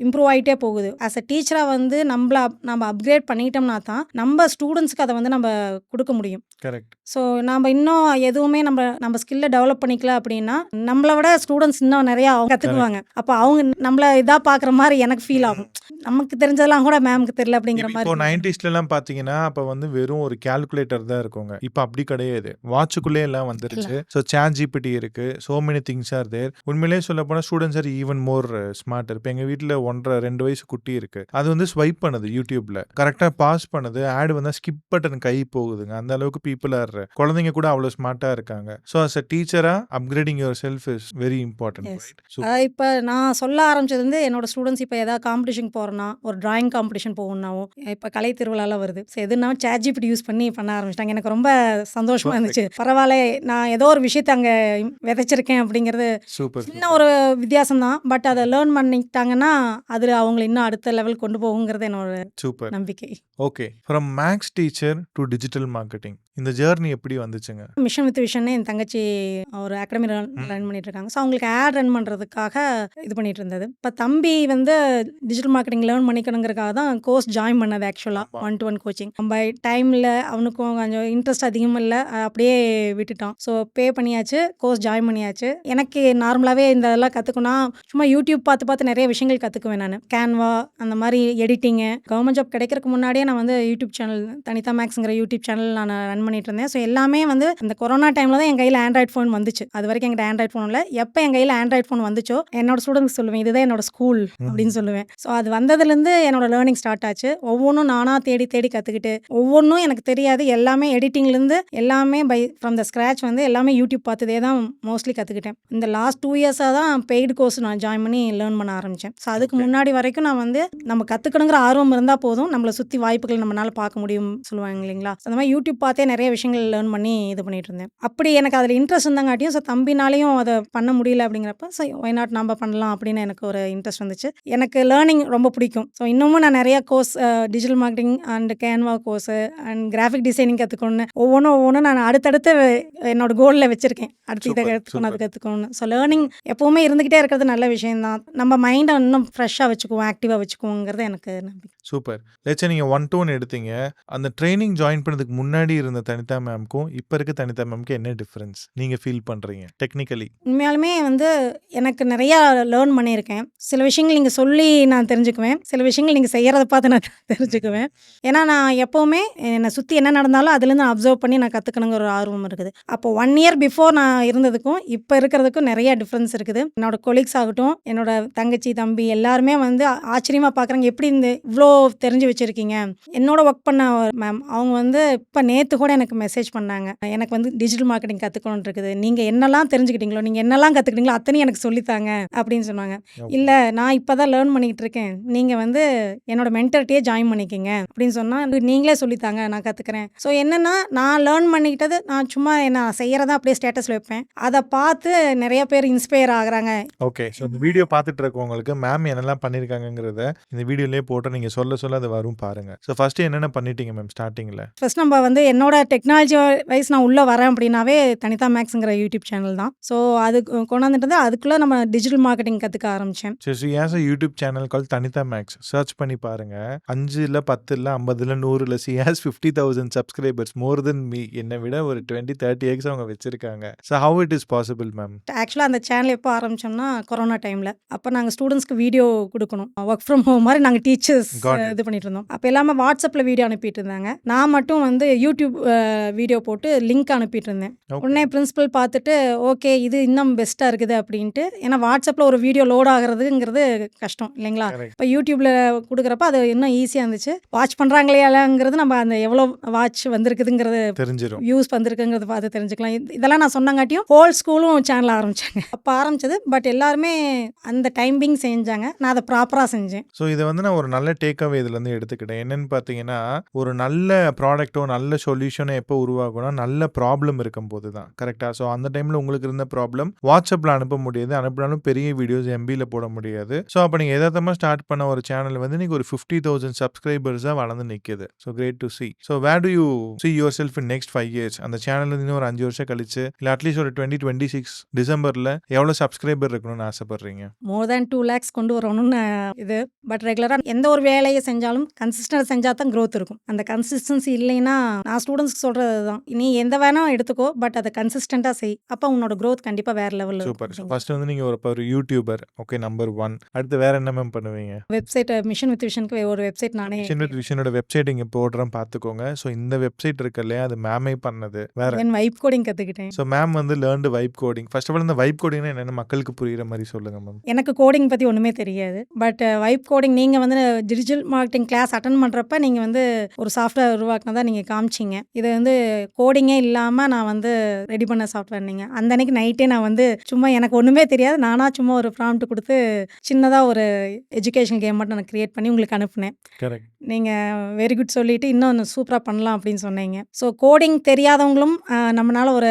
இம்ப்ரூவ் ஆகிட்டே போகுது. ஆஸ் அ டீச்சராக வந்து நம்ம அப்கிரேட் பண்ணிட்டோம்னா தான் நம்ம ஸ்டூடெண்ட்ஸ்க்கு அதை வந்து நம்ம கொடுக்க முடியும். கரெக்ட். ஸோ நம்ம இன்னும் எதுவுமே நம்ம ஸ்கில்லை டெவலப் பண்ணிக்கல அப்படின்னா நம்மளை விட ஸ்டூடெண்ட்ஸ் இன்னும் நிறையா கற்றுக்குவாங்க. அப்போ அவங்க நம்மளை இதாக பார்க்குற மாதிரி எனக்கு ஃபீல் ஆகும். நமக்கு தெரிஞ்சதெல்லாம் கூட மேம்க்கு தெரியல அப்படிங்கிற மாதிரி. இப்போ 90ஸ்லாம் பார்த்தீங்கன்னா அப்போ வந்து வெறும் ஒரு கால்குலேட்டர் தான் இருக்குங்க. இப்போ அப்படி கிடையாது. வாட்சுக்குள்ளே எல்லாம் வந்துருச்சு. ஸோ சாட் ஜிபிடி இருக்கு. So many things are there. உண்மையிலேயே சொல்ல போனால் students are even more smart. இப்போ எங்கள் வீட்டில் 1.5-2 வயசு குட்டி இருக்கு. அது வந்து ஸ்வைப் பண்ணுது யூடியூப்ல, கரெக்டாக பாஸ் பண்ணுது. ஆட் வந்து ஸ்கிப் பட்டன் கை போகுதுங்க. அந்த அளவுக்கு பீப்புள் ஆர், குழந்தைங்க கூட அவ்வளோ ஸ்மார்ட்டாக இருக்காங்க. ஸோ அஸ் அ டீச்சரா upgrading your self is very important. இப்போ நான் சொல்ல ஆரம்பிச்சது வந்து என்னோட ஸ்டூடெண்ட்ஸ் இப்போ ஏதாவது காம்படிஷன் போகிறேன்னா, ஒரு டிராயிங் காம்படிஷன் போகணுன்னாவும், இப்போ கலை திருவிழாலாம் வருது. ஸோ எதுனா சாட் ஜிபிடி யூஸ் பண்ணி பண்ண ஆரம்பிச்சிட்டாங்க. எனக்கு ரொம்ப சந்தோஷமாக இருந்துச்சு. பரவாயில்ல, நான் ஏதோ ஒரு விஷயத்தை அங்கே விதைச்சிருக்கேன் அப்படிங்கிறது சின்ன ஒரு வித்தியாசம் தான். பட் அதை லேர்ன் பண்ணிட்டாங்கன்னா அதில் அவங்களை இன்னும் அடுத்த லெவல் கொண்டு போகுங்கிறது என்னோட நம்பிக்கை. Okay, from maths teacher to digital marketing இந்த ஜேர்னி எப்படி வந்துச்சுங்க? மிஷன் வித் விஷன் என் தங்கச்சி ஒரு அகாடமி ரன் பண்ணிட்டு இருக்காங்க. ஸோ அவங்களுக்கு ஆட் ரன் பண்ணுறதுக்காக இது பண்ணிட்டு இருந்தது. இப்போ தம்பி வந்து டிஜிட்டல் மார்க்கெட்டிங் லேர்ன் பண்ணிக்கணுங்கிறதுக்காக தான் கோர்ஸ் ஜாயின் பண்ணது. ஆக்சுவலாக 1-to-1 கோச்சிங். நம்ம டைமில் அவனுக்கும் கொஞ்சம் இன்ட்ரெஸ்ட் அதிகமாக இல்லை, அப்படியே விட்டுட்டோம். ஸோ பே பண்ணியாச்சு, கோர்ஸ் ஜாயின் பண்ணியாச்சு. எனக்கு நார்மலாகவே இந்த இதெல்லாம் கற்றுக்கணும், சும்மா யூடியூப் பார்த்து நிறைய விஷயங்கள் கற்றுக்குவேன். நான் கேன்வா அந்த மாதிரி எடிட்டிங்கு, கவர்மெண்ட் ஜாப் கிடைக்கிறதுக்கு முன்னாடியே நான் வந்து யூடியூப் சேனல், தனிதா மேக்ஸுங்கிற யூடியூப் சேனல் நான் ரன் பண்ணிட்டு இருந்தேன். ஸோ எல்லாமே வந்து இந்த கொரோனா டைமில் தான் என் கையில் ஆண்ட்ராய்ட் ஃபோன் வந்துச்சு. அது வரைக்கும் என்கிட்ட ஆண்ட்ராய்ட் ஃபோன் இல்லை. எப்போ என் கையில் ஆண்ட்ராய்ட் ஃபோன் வந்துச்சோ என்னோட ஸ்டூடெண்ட்ஸ் சொல்லுவேன், இதுதான் என்னோட ஸ்கூல் அப்படின்னு சொல்லுவேன். ஸோ அது வந்ததுலேருந்து என்னோட லேர்னிங் ஸ்டார்ட் ஆச்சு. ஒவ்வொன்றும் நானாக தேடி கற்றுக்கிட்டு, ஒவ்வொன்றும் எனக்கு தெரியாது, எல்லாமே எடிட்டிங்லேருந்து எல்லாமே ஃப்ரம் த ஸ்க்ராச் வந்து எல்லாமே யூடியூப் பார்த்ததே தான் மோஸ்ட்லி கற்றுக்கிட்டேன். இந்த லாஸ்ட் 2 இயர்ஸாக தான் பெய்டு கோர்ஸ் நான் ஜாயின் பண்ணி லேர்ன் பண்ண ஆரம்பித்தேன். ஸோ அதுக்கு முன்னாடி வரைக்கும் நான் வந்து நம்ம கற்றுக்கணுங்கிற ஆர்வம் இருந்தால் போதும், நம்மளை சுற்றி வாய்ப்புகள் நம்மளால் பார்க்க முடியும் சொல்லுவாங்க இல்லைங்களா. அந்த மாதிரி யூடியூப் பார்த்தே நிறைய விஷயங்கள் லேர்ன் பண்ணி இது பண்ணிட்டு இருந்தேன். அப்படி எனக்கு அதில் இன்ட்ரெஸ்ட் இருந்தாங்காட்டியும், ஸோ தம்பினாலையும் அதை பண்ண முடியல அப்படிங்கிறப்ப, ஸோ ஒய் நாட் நம்ம பண்ணலாம் அப்படின்னு எனக்கு ஒரு இன்ட்ரெஸ்ட் வந்துச்சு. எனக்கு லேர்னிங் ரொம்ப பிடிக்கும். ஸோ இன்னமும் நான் நிறையா course, digital marketing and Canva course and graphic designing கற்றுக்கணும். ஒவ்வொன்றும் நான் அடுத்தடுத்து என்னோட கோலில் வச்சுருக்கேன். அடுத்து இதை கற்றுக்கணும், அது கற்றுக்கணும்னு. ஸோ லேர்னிங் எப்போவுமே இருந்துக்கிட்டே இருக்கிறது நல்ல விஷயம்தான். நம்ம மைண்டை இன்னும் ஃப்ரெஷ்ஷாக வச்சுக்குவோம், ஆக்டிவாக வச்சுக்குவோங்கிறது எனக்கு நம்பிக்கை. சூப்பர். லட்சா நீங்கள் 1-to-1 எடுத்தீங்க. அந்த ட்ரைனிங் ஜாயின் பண்ணதுக்கு முன்னாடி இருந்த தனிதா மேம்க்கும் இப்போ இருக்க தனிதா மேம்க்கு என்ன டிஃப்ரென்ஸ் நீங்கள் ஃபீல் பண்ணுறீங்க டெக்னிக்கலி? உண்மையாலுமே வந்து எனக்கு நிறையா லேர்ன் பண்ணியிருக்கேன். சில விஷயங்கள் நீங்கள் சொல்லி நான் தெரிஞ்சுக்குவேன், சில விஷயங்கள் நீங்கள் செய்கிறத பார்த்து நான் தெரிஞ்சுக்குவேன். ஏன்னா நான் எப்போவுமே என்னை சுற்றி என்ன நடந்தாலும் அதுலேருந்து நான் அப்சர்வ் பண்ணி நான் கற்றுக்கணுங்கிற ஒரு ஆர்வம் இருக்குது. அப்போ 1 year பிஃபோர் நான் இருந்ததுக்கும் இப்போ இருக்கிறதுக்கும் நிறைய டிஃப்ரென்ஸ் இருக்குது. என்னோட கொலீக்ஸ் ஆகட்டும், என்னோட தங்கச்சி, தம்பி எல்லாருமே வந்து ஆச்சரியமாக பார்க்குறாங்க, எப்படி இந்த இவ்வளோ தெரிஞ்சு வச்சுருக்கீங்க. என்னோட ஒர்க் பண்ண ஒரு மேம் அவங்க வந்து இப்போ நேற்று கூட எனக்கு மெசேஜ் பண்ணாங்க. எனக்கு வந்து டிஜிட்டல் மார்க்கெட்டிங் கற்றுக்கணும்னு இருக்குது. நீங்கள் என்னெல்லாம் தெரிஞ்சுக்கிட்டீங்களோ, நீங்கள் என்னெல்லாம் கற்றுக்கிட்டீங்களோ அத்தனையும் எனக்கு சொல்லித்தாங்க அப்படின்னு சொன்னாங்க. ஓகே. இல்லை நான் இப்போ தான் லேர்ன் பண்ணிக்கிட்டு இருக்கேன். நீங்கள் வந்து என்னோட மென்டர்கிட்டயே ஜாயின் பண்ணிக்கிங்க அப்படின்னு சொன்னால் நீங்களே சொல்லித்தாங்க நான் கற்றுக்கிறேன். ஸோ என்னென்னா நான் லேர்ன் பண்ணிக்கிட்டது நான் சும்மா நான் செய்கிறதா அப்படியே ஸ்டேட்டஸில் வைப்பேன். அதை பார்த்து நிறைய பேர் இன்ஸ்பயர் ஆகுறாங்க. ஓகே. ஸோ இந்த வீடியோ பார்த்துட்டு இருக்கவங்களுக்கு மேம் என்னெல்லாம் பண்ணியிருக்காங்கங்கிறத இந்த வீடியோலேயே போட்டு நீங்கள் சொல்ல சொல்ல அது வரும் பாருங்க. ஸோ ஃபஸ்ட்டு என்னென்ன பண்ணிட்டீங்க மேம் ஸ்டார்டிங்கில்? ஃபர்ஸ்ட் நம்ம வந்து என்னோட டெக்னாலஜி வைஸ் நான் உள்ளே வரேன் அப்படின்னாவே தனிதா மேக்ஸுங்கிற யூடியூப் சேனல் தான். ஸோ அது கொண்டாந்துட்டு அதுக்குள்ளே நம்ம டிஜிட்டல் மார்க்கெட்டிங் கற்றுக்க ஆரம்பித்தேன். சரி, so as a YouTube channel call Thanitha maths search பண்ணி பாருங்க. 5 இல்ல 10 இல்ல 50 இல்ல 100 இல்ல C has 50,000 subscribers more than me. என்னை விட ஒரு 20-30x அவங்க வச்சிருக்காங்க. So how it is possible ma'am? ஆக்சுவலாக அந்த சேனல் எப்போ ஆரம்பித்தோம்னா கொரோனா டைமில். அப்போ நாங்கள் ஸ்டூடெண்ட்ஸ்க்கு வீடியோ கொடுக்கணும். ஒர்க் ஃப்ரம் ஹோம் மாதிரி நாங்கள் டீச்சர்ஸ் Got it. இது பண்ணிட்டு இருந்தோம். அப்போ எல்லாமே வாட்ஸ்அப்பில் வீடியோ அனுப்பிட்டு இருந்தாங்க. நான் மட்டும் வந்து யூடியூப் வீடியோ போட்டு லிங்க் அனுப்பிட்டு இருந்தேன். Okay. உடனே பிரின்சிபல் பார்த்துட்டு ஓகே இது இன்னும் பெஸ்ட்டாக இருக்குது அப்படின்ட்டு. ஏன்னா வாட்ஸ்அப்பில் ஒரு வீடியோ லோட் ஆகுறதுங்கிறது கஷ்டம் இல்லைங்களா? Correct. இப்போ யூடியூப்பில் கொடுக்குறப்ப அது இன்னும் ஈஸியாக இருந்துச்சு. வாட்ச் பண்ணுறாங்களேங்கிறது நம்ம அந்த எவ்வளோ வாட்ச் வந்திருக்குதுங்கிறது தெரிஞ்சிரும். வியூஸ் வந்திருக்குங்கிறத பார்த்து தெரிஞ்சுக்கலாம். இதெல்லாம் நான் சொன்னங்காட்டியும் ஹோல் ஸ்கூலும் சேனல் ஆரம்பிச்சாங்க. அப்போ ஆரம்பிச்சது. பட் எல்லாருமே அந்த டைமிங் செஞ்சாங்க. நான் அதை ப்ராப்பராக செஞ்சேன். ஸோ இதை வந்து நான் ஒரு நல்ல டேக் அவே இதுலேருந்து எடுத்துக்கிட்டேன். என்னன்னு பார்த்தீங்கன்னா, ஒரு நல்ல ப்ராடக்ட்டோ நல்ல சொல்யூஷனோ எப்போ உருவாகும்னா நல்ல ப்ராப்ளம் இருக்கும்போது தான். கரெக்டாக? ஸோ அந்த டைமில் உங்களுக்கு இருந்த ப்ராப்ளம் வாட்ஸ்அப்பில் அனுப்ப முடியாது. அனுப்பினாலும் பெரிய வீடியோஸ் எம்பியில் போட முடியாது. ஸோ அப்போ நீங்கள் எதார்த்தமாக ஸ்டார்ட் பண்ண ஒரு சேனல் வந்து இன்னைக்கு ஒரு 50,000 சப்ஸ்கிரைபர்ஸாக வளர்ந்து நிற்கிது. So great to see. So where do you see yourself in next 5 years? அந்த சேனல் இன்னும் ஒரு 5 வருஷம் கழிச்சு இல்லை அட்லீஸ்ட் ஒரு 2026 டிசம்பரில் எவ்வளோ சப்ஸ்கிரைபர் இருக்கணும்னு ஆசைப்படுறீங்க? மோர் தேன் 2 lakhs கொண்டு வரணும்னு இது. பட் ரெகுலராக எந்த ஒரு வேலையை செஞ்சாலும் கன்சிஸ்டன்ட் செஞ்சால் தான் க்ரோத் இருக்கும். அந்த கன்சிஸ்டன்சி இல்லைன்னா நான் ஸ்டூடெண்ட்ஸ்க்கு சொல்கிறது தான். நீ எந்த வேணா எடுத்துக்கோ பட் அதை கன்சிஸ்டண்ட்டாக செய். அப்போ உன்னோட க்ரோத் கண்டிப்பாக வேறு லெவலில் சூப்பர். ஸோ ஃபர்ஸ்ட் வந்து நீங்கள் ஒரு யூடியூபர். Okay, number 1. அடுத்து வேற என்ன மேம் பண்ணுவீங்க? வெப்சைட் மிஷன் வித் விஷனுக்கு ஒரு வெப்சைட் நானே மிஷன் வித் விஷனோட வெப்சைட் இங்கே போடுறேன் பார்த்துக்கோங்க. ஸோ இந்த வெப்சைட் இருக்கு இல்லையா, அது மேமே பண்ணது. வேற தென் வைப் கோடிங் கற்றுக்கிட்டேன். ஸோ மேம் வந்து learned vibe coding. First of all இந்த வைப் கோடிங்னா என்னென்ன மக்களுக்கு புரியுற மாதிரி சொல்லுங்க மேம். எனக்கு கோடிங் பற்றி ஒன்றுமே தெரியாது. பட் வைப் கோடிங் நீங்கள் வந்து டிஜிட்டல் மார்க்கெட்டிங் கிளாஸ் அட்டன் பண்ணுறப்ப நீங்கள் வந்து ஒரு சாஃப்ட்வேர் உருவாக்குனதா நீங்கள் காமிச்சிங்க. இது வந்து கோடிங்கே இல்லாமல் நான் வந்து ரெடி பண்ண சாஃப்ட்வேர். நீங்கள் அந்த அன்னைக்கு நைட்டே நான் வந்து சும்மா எனக்கு ஒன்றுமே தெரியாது. நானாக சும்மா ஒரு ப்ராம்ப்ட் கொடுத்து சின்னதாக ஒரு எஜுகேஷன் கேம் மட்டும் நான் க்ரியேட் பண்ணி உங்களுக்கு அனுப்புனேன். கரெக்ட். நீங்கள் வெரி குட் சொல்லிவிட்டு இன்னும் சூப்பராக பண்ணலாம் அப்படின்னு சொன்னீங்க. ஸோ கோடிங் தெரியாதவங்களும் நம்மளால் ஒரு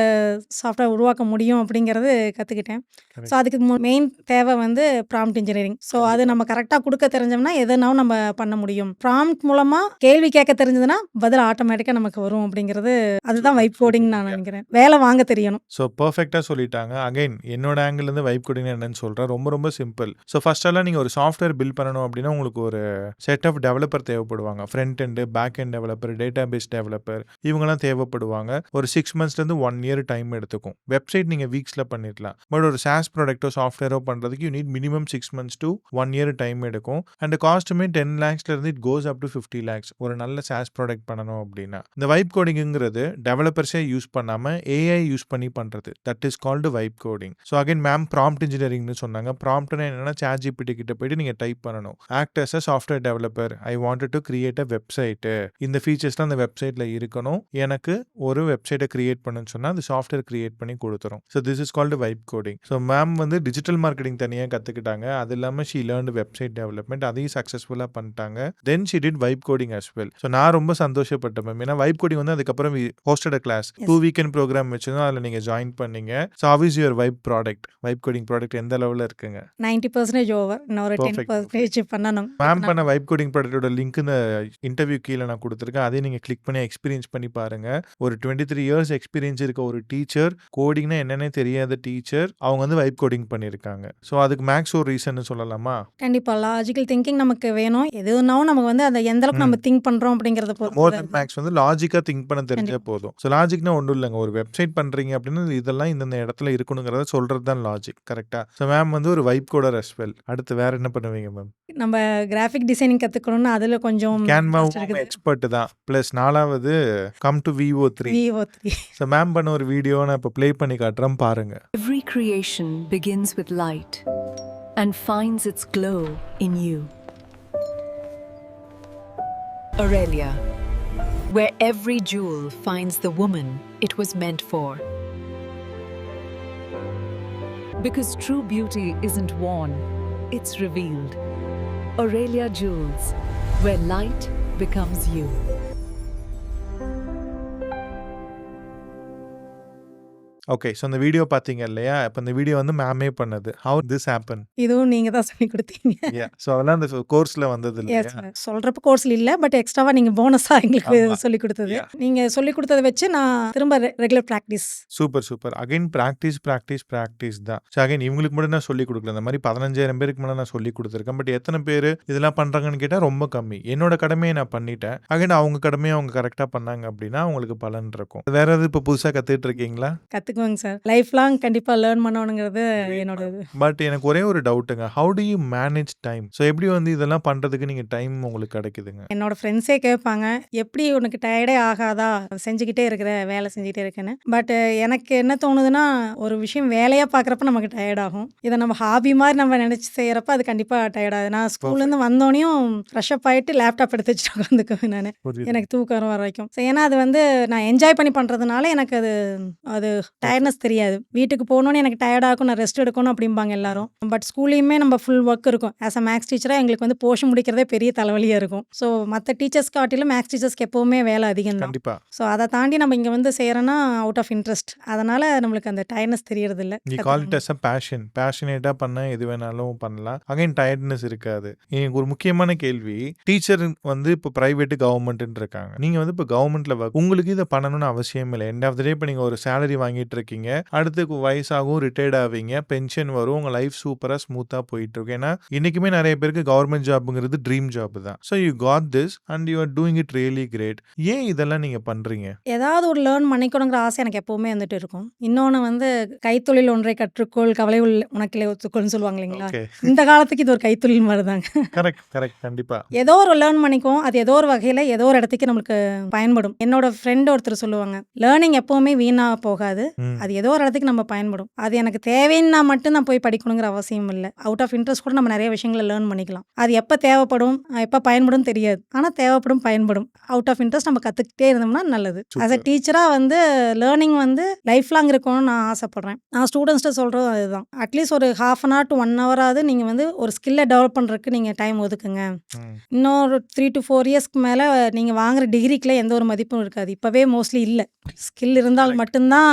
சாஃப்ட்வேர் உருவாக்க முடியும் அப்படிங்கிறது கற்றுக்கிட்டேன். ஸோ அதுக்கு மெயின் தேவை வந்து ப்ராம்ப்ட் இன்ஜினியரிங். ஸோ அது நம்ம கரெக்டாக கொடுக்க தெரிஞ்சோம்னா எதுனாலும் நம்ம பண்ண முடியும். ப்ராம்ப்ட் மூலமாக கேள்வி கேட்க தெரிஞ்சதுன்னா பதில் ஆட்டோமேட்டிக்காக நமக்கு வரும் அப்படிங்கிறது அதுதான் வைப் கோடிங் நான் நினைக்கிறேன். வேலை வாங்க தெரியணும். ஸோ பர்ஃபெக்டாக சொல்லிட்டாங்க. அகைன் என்னோட ஆங்கிள்லேருந்து வைப் கோடிங் என்னன்னு சொல்கிறேன். ரொம்ப ரொம்ப சிம்பிள். ஸோ ஃபர்ஸ்டெல்லாம் நீங்கள் ஒரு சாஃப்ட்வேர் பில்ட் பண்ணணும் அப்படின்னா உங்களுக்கு ஒரு செட் ஆஃப் டெவலப்பர் தேவைப்படுவாங்க. Front end, back end developer, database developer, இவங்கெல்லாம் தேவைப்படுவாங்க. ஒரு 6 monthsலேருந்து 1 year டைம் எடுத்துக்கும். வெப்சைட் நீங்கள் வீக்ஸில் பண்ணிடலாம். பட் ஒரு சாஸ் ப்ராடக்ட்டோ சாஃப்ட்வேரோ பண்ணுறதுக்கு you need minimum 6 months to 1 year time எடுக்கும். அண்ட் காஸ்ட்டுமே 10 lakhsலேருந்து it goes up to 50 lakhs ஒரு நல்ல சாஸ் ப்ராடக்ட் பண்ணணும் அப்படின்னா. இந்த வைப் கோடிங்கிறது டெவலப்பர்ஸே யூஸ் பண்ணாமல் ஏஐ யூஸ் பண்ணி பண்ணுறது. That is called vibe coding. So again ma'am prompt இன்ஜினியரிங்னு சொன்னாங்க. ப்ராம்ப்ட்னா என்னன்னா ChatGPT கிட்ட போயிட்டு நீங்கள் டைப் பண்ணணும். Act as a software developer, I wanted to create a website. இந்த ஃபீச்சர்ஸ்லாம் அந்த வெப்சைட்டில் இருக்கணும். எனக்கு ஒரு வெப்சைட்டை கிரியேட் பண்ணுன்னு சொன்னால் அது சாஃப்ட்வேர் கிரியேட் பண்ணி கொடுத்துரும். So this is called vibe coding. So ma'am வந்து டிஜிட்டல் மார்க்கெட்டிங் தனியாக கற்றுக்கிட்டாங்க. அது இல்லாமல் ஷீ லேர்ன்டு வெப்சைட் டெவலப்மெண்ட். அதையும் சக்ஸஸ்ஃபுல்லாக பண்ணிட்டாங்க. Then she did vibe coding as well. So நான் ரொம்ப சந்தோஷப்பட்டேன் மேம். ஏன்னா வைப் கோடிங் வந்து அதுக்கப்புறம் hosted a class 2 weekend program வச்சுருந்தோம். அதில் நீங்கள் ஜாயின் பண்ணீங்க. So how is your vibe product? Vibe coding product எந்த லெவலில் இருக்குங்க? 90% ஓவர். இன்னொரு 10% பண்ணணும். மேம் பண்ண வைப் கோடிங் ப்ராடக்ட்டோட லிங்க் இந்த இன்டர்வியூ கீழே நான் கொடுத்துருக்கேன். அதையும் நீங்கள் கிளிக் பண்ணி எக்ஸ்பீரியன்ஸ் பண்ணி பாருங்கள். ஒரு 23 years எக்ஸ்பீரியன்ஸ் இருக்க ஒரு டீச்சர், கோடிங்னா என்னன்னே தெரியாத டீச்சர், அவங்க வந்து வைப் கோடிங் பண்ணியிருக்காங்க. ஸோ அதுக்கு மேக்ஸ் ஒரு ரீசன் சொல்லலாமா? கண்டிப்பாக லாஜிக்கல் திங்கிங் நமக்கு வேணும். எதுனாலும் நமக்கு வந்து அதை எந்த அளவுக்கு நம்ம திங்க் பண்ணுறோம் அப்படிங்கிறத மோர் பொறுத்து தென் மேக்ஸ் வந்து லாஜிக்காக திங்க் பண்ண தெரிஞ்சா போதும். ஸோ லாஜிக்னா ஒன்றும் இல்லைங்க. ஒரு வெப்சைட் பண்ணுறீங்க அப்படின்னா இதெல்லாம் இந்தந்த இடத்துல இருக்கணுங்கிறத சொல்கிறது தான் லாஜிக். கரெக்டாக? ஸோ மேம் வந்து ஒரு வைப் கோடர் அஸ் வெல். அடுத்து வேற என்ன பண்ணுவீங்க மேம்? நம்ம கிராஃபிக் டிசைனிங் கற்றுக்கணும்னு அதில் கொஞ்சம் கேன்வாவும் எக்ஸ்பர்ட் தான். ப்ளஸ் 4வது come to VO3. VO3. So ma'am பண்ண ஒரு வீடியோ நான் இப்போ ப்ளே பண்ணி காட்டுறேன் பாருங்க. Every creation begins with light and finds its glow in you. Aurelia, where every jewel finds the woman it was meant for. Because true beauty isn't worn, it's revealed. Aurelia Jewels, where light becomes you. Okay. So அந்த வீடியோ பார்த்தீங்க இல்லையா? இப்போ இந்த வீடியோ வந்து மேமே பண்ணது. How this happen? இதுவும் நீங்க தான் சொல்லிக் குடுத்தீங்க. ஸோ அதெல்லாம் அந்த கோர்ஸ்ல வந்தது எஸ் இல்லையா? சார். சொல்றப்ப கோர்ஸ்ல இல்ல. பட் எக்ஸ்ட்ராவா நீங்க போனஸா எங்களுக்கு ஆமா. சொல்லிக் குடுத்தது. Yeah. நீங்க சொல்லிக் குடுத்தத வச்சு நான் திரும்ப regular practice. Super, super. Again practice தான். ஸோ அகைன் இவங்களுக்கு மட்டும் நான் சொல்லிக் குடுக்கல. இந்த மாரி 15,000 பேருக்கு மேல நான் சொல்லிக் குடுத்துருக்கேன். பட் எத்தன பேரு இதெல்லாம் பண்றாங்கன்னு கேட்டா ரொம்ப கம்மி. என்னோட கடமைய நான் பண்ணிட்டேன். அகைன் அவங்க கடமைய அவங்க கரெக்ட்டா பண்ணாங்க அப்படின்னா, அவங்களுக்கு பலன் இருக்கும். வேற எதாவது இப்போ புதுசா கத்துட்டு இருக்கீங்களா? கத்துக்குவேங்க சார். லைஃப் லாங் கண்டிப்பா லேர்ன் பண்ணணுங்கிறது என்னோட இது. பட் எனக்கு ஒரே ஒரு டவுட்டுங்க. How do you manage time? So எப்படி வந்து இதெல்லாம் பண்றதுக்கு நீங்க டைம் உங்களுக்கு கிடைக்குதுங்க? என்னோட ஃப்ரெண்ட்ஸே கேட்பாங்க, "எப்படி உனக்கு டயர்டே ஆகாதா? செஞ்சுக்கிட்டே இருக்கிற, வேலை செஞ்சுக்கிட்டே இருக்கேன்னு." பட் எனக்கு என்ன தோணுதுன்னா, ஒரு விஷயம் வேலையா பார்க்குறப்ப நமக்கு டயர்ட் ஆகும். இத நம்ம ஹாபி மாரி நம்ம நெனச்சு செய்றப்ப அது கண்டிப்பா டயர்ட் ஆகுது. நான் ஸ்கூல்லேருந்து வந்தோனயும் ஃப்ரெஷ் அப் ஆயிட்டு லேப்டாப் எடுத்து வச்சுட்டு உட்காந்துக்குவேன் நானு. புரியுது. எனக்கு தூக்கம் வர வரைக்கும். ஸோ ஏன்னா அது வந்து நான் என்ஜாய் பண்ணி பண்றதுனால எனக்கு அது அது டயர்ட்னஸ் தெரியாது. வீட்டுக்கு போனோனே எனக்கு டயர்ட் ஆகும், நான் ரெஸ்ட் எடுக்கணும் அப்படிம்பாங்க எல்லாரும். பட் ஸ்கூல்லயுமே நம்ம ஃபுல் ஒர்க் இருக்கும். ஆஸ் அ மேக்ஸ் டீச்சரா எங்களுக்கு வந்து போர்ஷன் முடிக்கிறதே பெரிய தலைவலியா இருக்கும். ஸோ மத்த டீச்சர்ஸ் காட்டிலும் மேக்ஸ் டீச்சர்ஸ்க்கு எப்பவுமே வேலை அதிகம் தான். கண்டிப்பா. ஸோ அத தாண்டி நம்ம இங்க வந்து செய்றோம்னா அவுட் ஆஃப் இன்ட்ரெஸ்ட். அதனால நம்மளுக்கு அந்த டயர்ட்னஸ் தெரியறதில்ல. You call it as a passion. பேஷனேட்டா பண்ணா எது வேணாலும் பண்ணலாம். அகைன் டயர்ட்னஸ் இருக்காது. எனக்கு ஒரு முக்கியமான கேள்வி. டீச்சர் வந்து இப்போ பிரைவேட், கவர்மெண்ட்னு இருக்காங்க. நீங்க வந்து இப்போ கவர்மெண்ட்ல உங்களுக்கு இத பண்ணணும்னு அவசியம் இல்ல. எண்ட் ஆஃப் த டே இப்போ நீங்க ஒரு சேலரி வாங்கிட்டு இருக்கீங்க. அடுத்து வயசாகும், ரிட்டயர்ட் ஆவீங்க, பென்ஷன் வரும், உங்க லைஃப் சூப்பரா ஸ்மூத்தா போயிட்டு இருக்கும். ஏன்னா இன்னைக்குமே நிறைய பேருக்கு கவர்மெண்ட் ஜாப்ங்கிறது ட்ரீம் ஜாப் தான். So you got this and you are doing it really great. ஏன் இதெல்லாம் நீங்க பண்றீங்க? ஏதாவது ஒரு லேர்ன் பண்ணிக்கணுங்கிற ஆசை எனக்கு எப்பவுமே வந்துட்டு இருக்கும். இன்னொன்னு வந்து கைத்தொழில் ஒன்றை கற்றுக்கொள், கவலை உனக்கில்லை ஒத்துக்கொள்னு சொல்லுவாங்க இல்லைங்களா? ஓகே. இந்த காலத்துக்கு இது ஒரு கைத்தொழில் மாதிரி தாங்க. கரெக்ட். கண்டிப்பா. ஏதோ ஒரு லேர்ன் பண்ணிக்குவோம். அது ஏதோ ஒரு வகையில ஏதோ ஒரு இடத்துக்கு நம்மளுக்கு பயன்படும். என்னோட ஃப்ரெண்ட் ஒருத்தர் சொல்லுவாங்க, லேர்னிங் எப்பவுமே வீணா போகாது. ம். அது ஏதோ ஒரு இடத்துக்கு நம்ம பயன்படும். அது எனக்கு தேவைன்னா மட்டும் நான் போய் படிக்கணுங்கிற அவசியம் இல்ல. அவுட் ஆஃப் இன்ட்ரெஸ்ட் கூட நம்ம நிறைய விஷயங்கள லேர்ன் பண்ணிக்கலாம். அது எப்ப தேவைப்படும், எப்ப பயன்படும் தெரியாது. ஆனா தேவைப்படும், பயன்படும். அவுட் ஆஃப் இன்ட்ரெஸ்ட் நம்ம கத்துக்கிட்டே இருந்தோம்னா நல்லது. As a super. டீச்சரா வந்து லேர்னிங் வந்து லைஃப் லாங் இருக்கணும்னு நான் ஆசைப்படுறேன். நான் ஸ்டூடெண்ட்ஸ்ட்ட சொல்றதும் அதுதான். அட்லீஸ்ட் ஒரு 1/2 அன் ஹவர் டு 1 ஹவராவது நீங்க வந்து ஒரு ஸ்கில்ல டெவலப் பண்றதுக்கு நீங்க டைம் ஒதுக்குங்க. ம். இன்னொரு 3 to 4 இயர்ஸ்க்கு மேல நீங்க வாங்குற டிகிரிக்குல எந்த ஒரு மதிப்பும் இருக்காது. இப்பவே மோஸ்ட்லி இல்ல. ஸ்கில் இருந்தால் கரெக்ட். மட்டும் தான்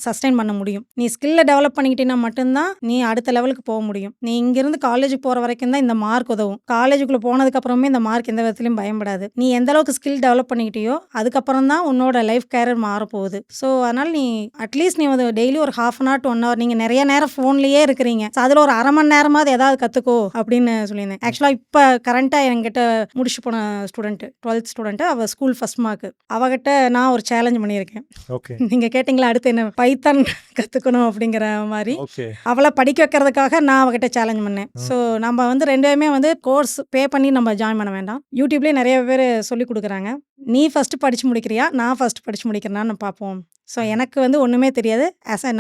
சஸ்டெயின் பண்ண முடியும். நீ ஸ்கில்ல டெவலப் பண்ணிக்கிட்டீன்னா மட்டும் தான் நீ அடுத்த லெவலுக்கு போக முடியும். நீ இங்கிருந்து காலேஜுக்கு போற வரைக்கும் தான் இந்த மார்க் உதவும். காலேஜுக்குள்ள போனதுக்கு அப்புறமே இந்த மார்க் எந்த விதத்திலயும் பயன்படாது. நீ எந்த அளவுக்கு ஸ்கில் டெவலப் பண்ணிக்கிட்டியோ அதுக்கப்புறம் தான் உன்னோட லைஃப் கேரியர் மாறப்போகுது. ஸோ அதனால நீ அட்லீஸ்ட் நீ வந்து டெய்லி ஒரு 1/2 அன் ஹவர் டு 1 ஹவர் நீங்க நிறைய நேரம் ஃபோன்லயே இருக்கிறீங்க. ஸோ அதுல ஒரு 1/2 மணி நேரமாவது ஏதாவது கத்துக்கோ அப்படின்னு சொல்லியிருந்தேன். ஆக்சுவலா இப்ப கரண்டா என்கிட்ட முடிச்சு போன ஸ்டூடெண்ட் 12th ஸ்டூடெண்ட், அவ ஸ்கூல் ஃபர்ஸ்ட் மார்க். அவகிட்ட நான் ஒரு சேலஞ்ச் பண்ணியிருக்கேன். ஓகே. நீங்க கேட்டீங்களா அடுத்து என்ன பைத்தான் கத்துக்கணும் அப்படிங்கிற மாதிரி. ஓகே. அவளை படிக்க வைக்கிறதுக்காக நான் அவகிட்ட சேலஞ்ச் பண்ணேன். ம். ஸோ நம்ம வந்து 2 பேருமே வந்து கோர்ஸ் பே பண்ணி நம்ம ஜாயின் பண்ண வேண்டாம். யூடியூப்லேயே நிறைய பேர் சொல்லி கொடுக்குறாங்க. நீ ஃபர்ஸ்ட் படிச்சு முடிக்கிறியா, நான் ஃபர்ஸ்ட் படிச்சு முடிக்கிறேன்னு பார்ப்போம். ஸோ எனக்கு வந்து ஒன்றுமே தெரியாது.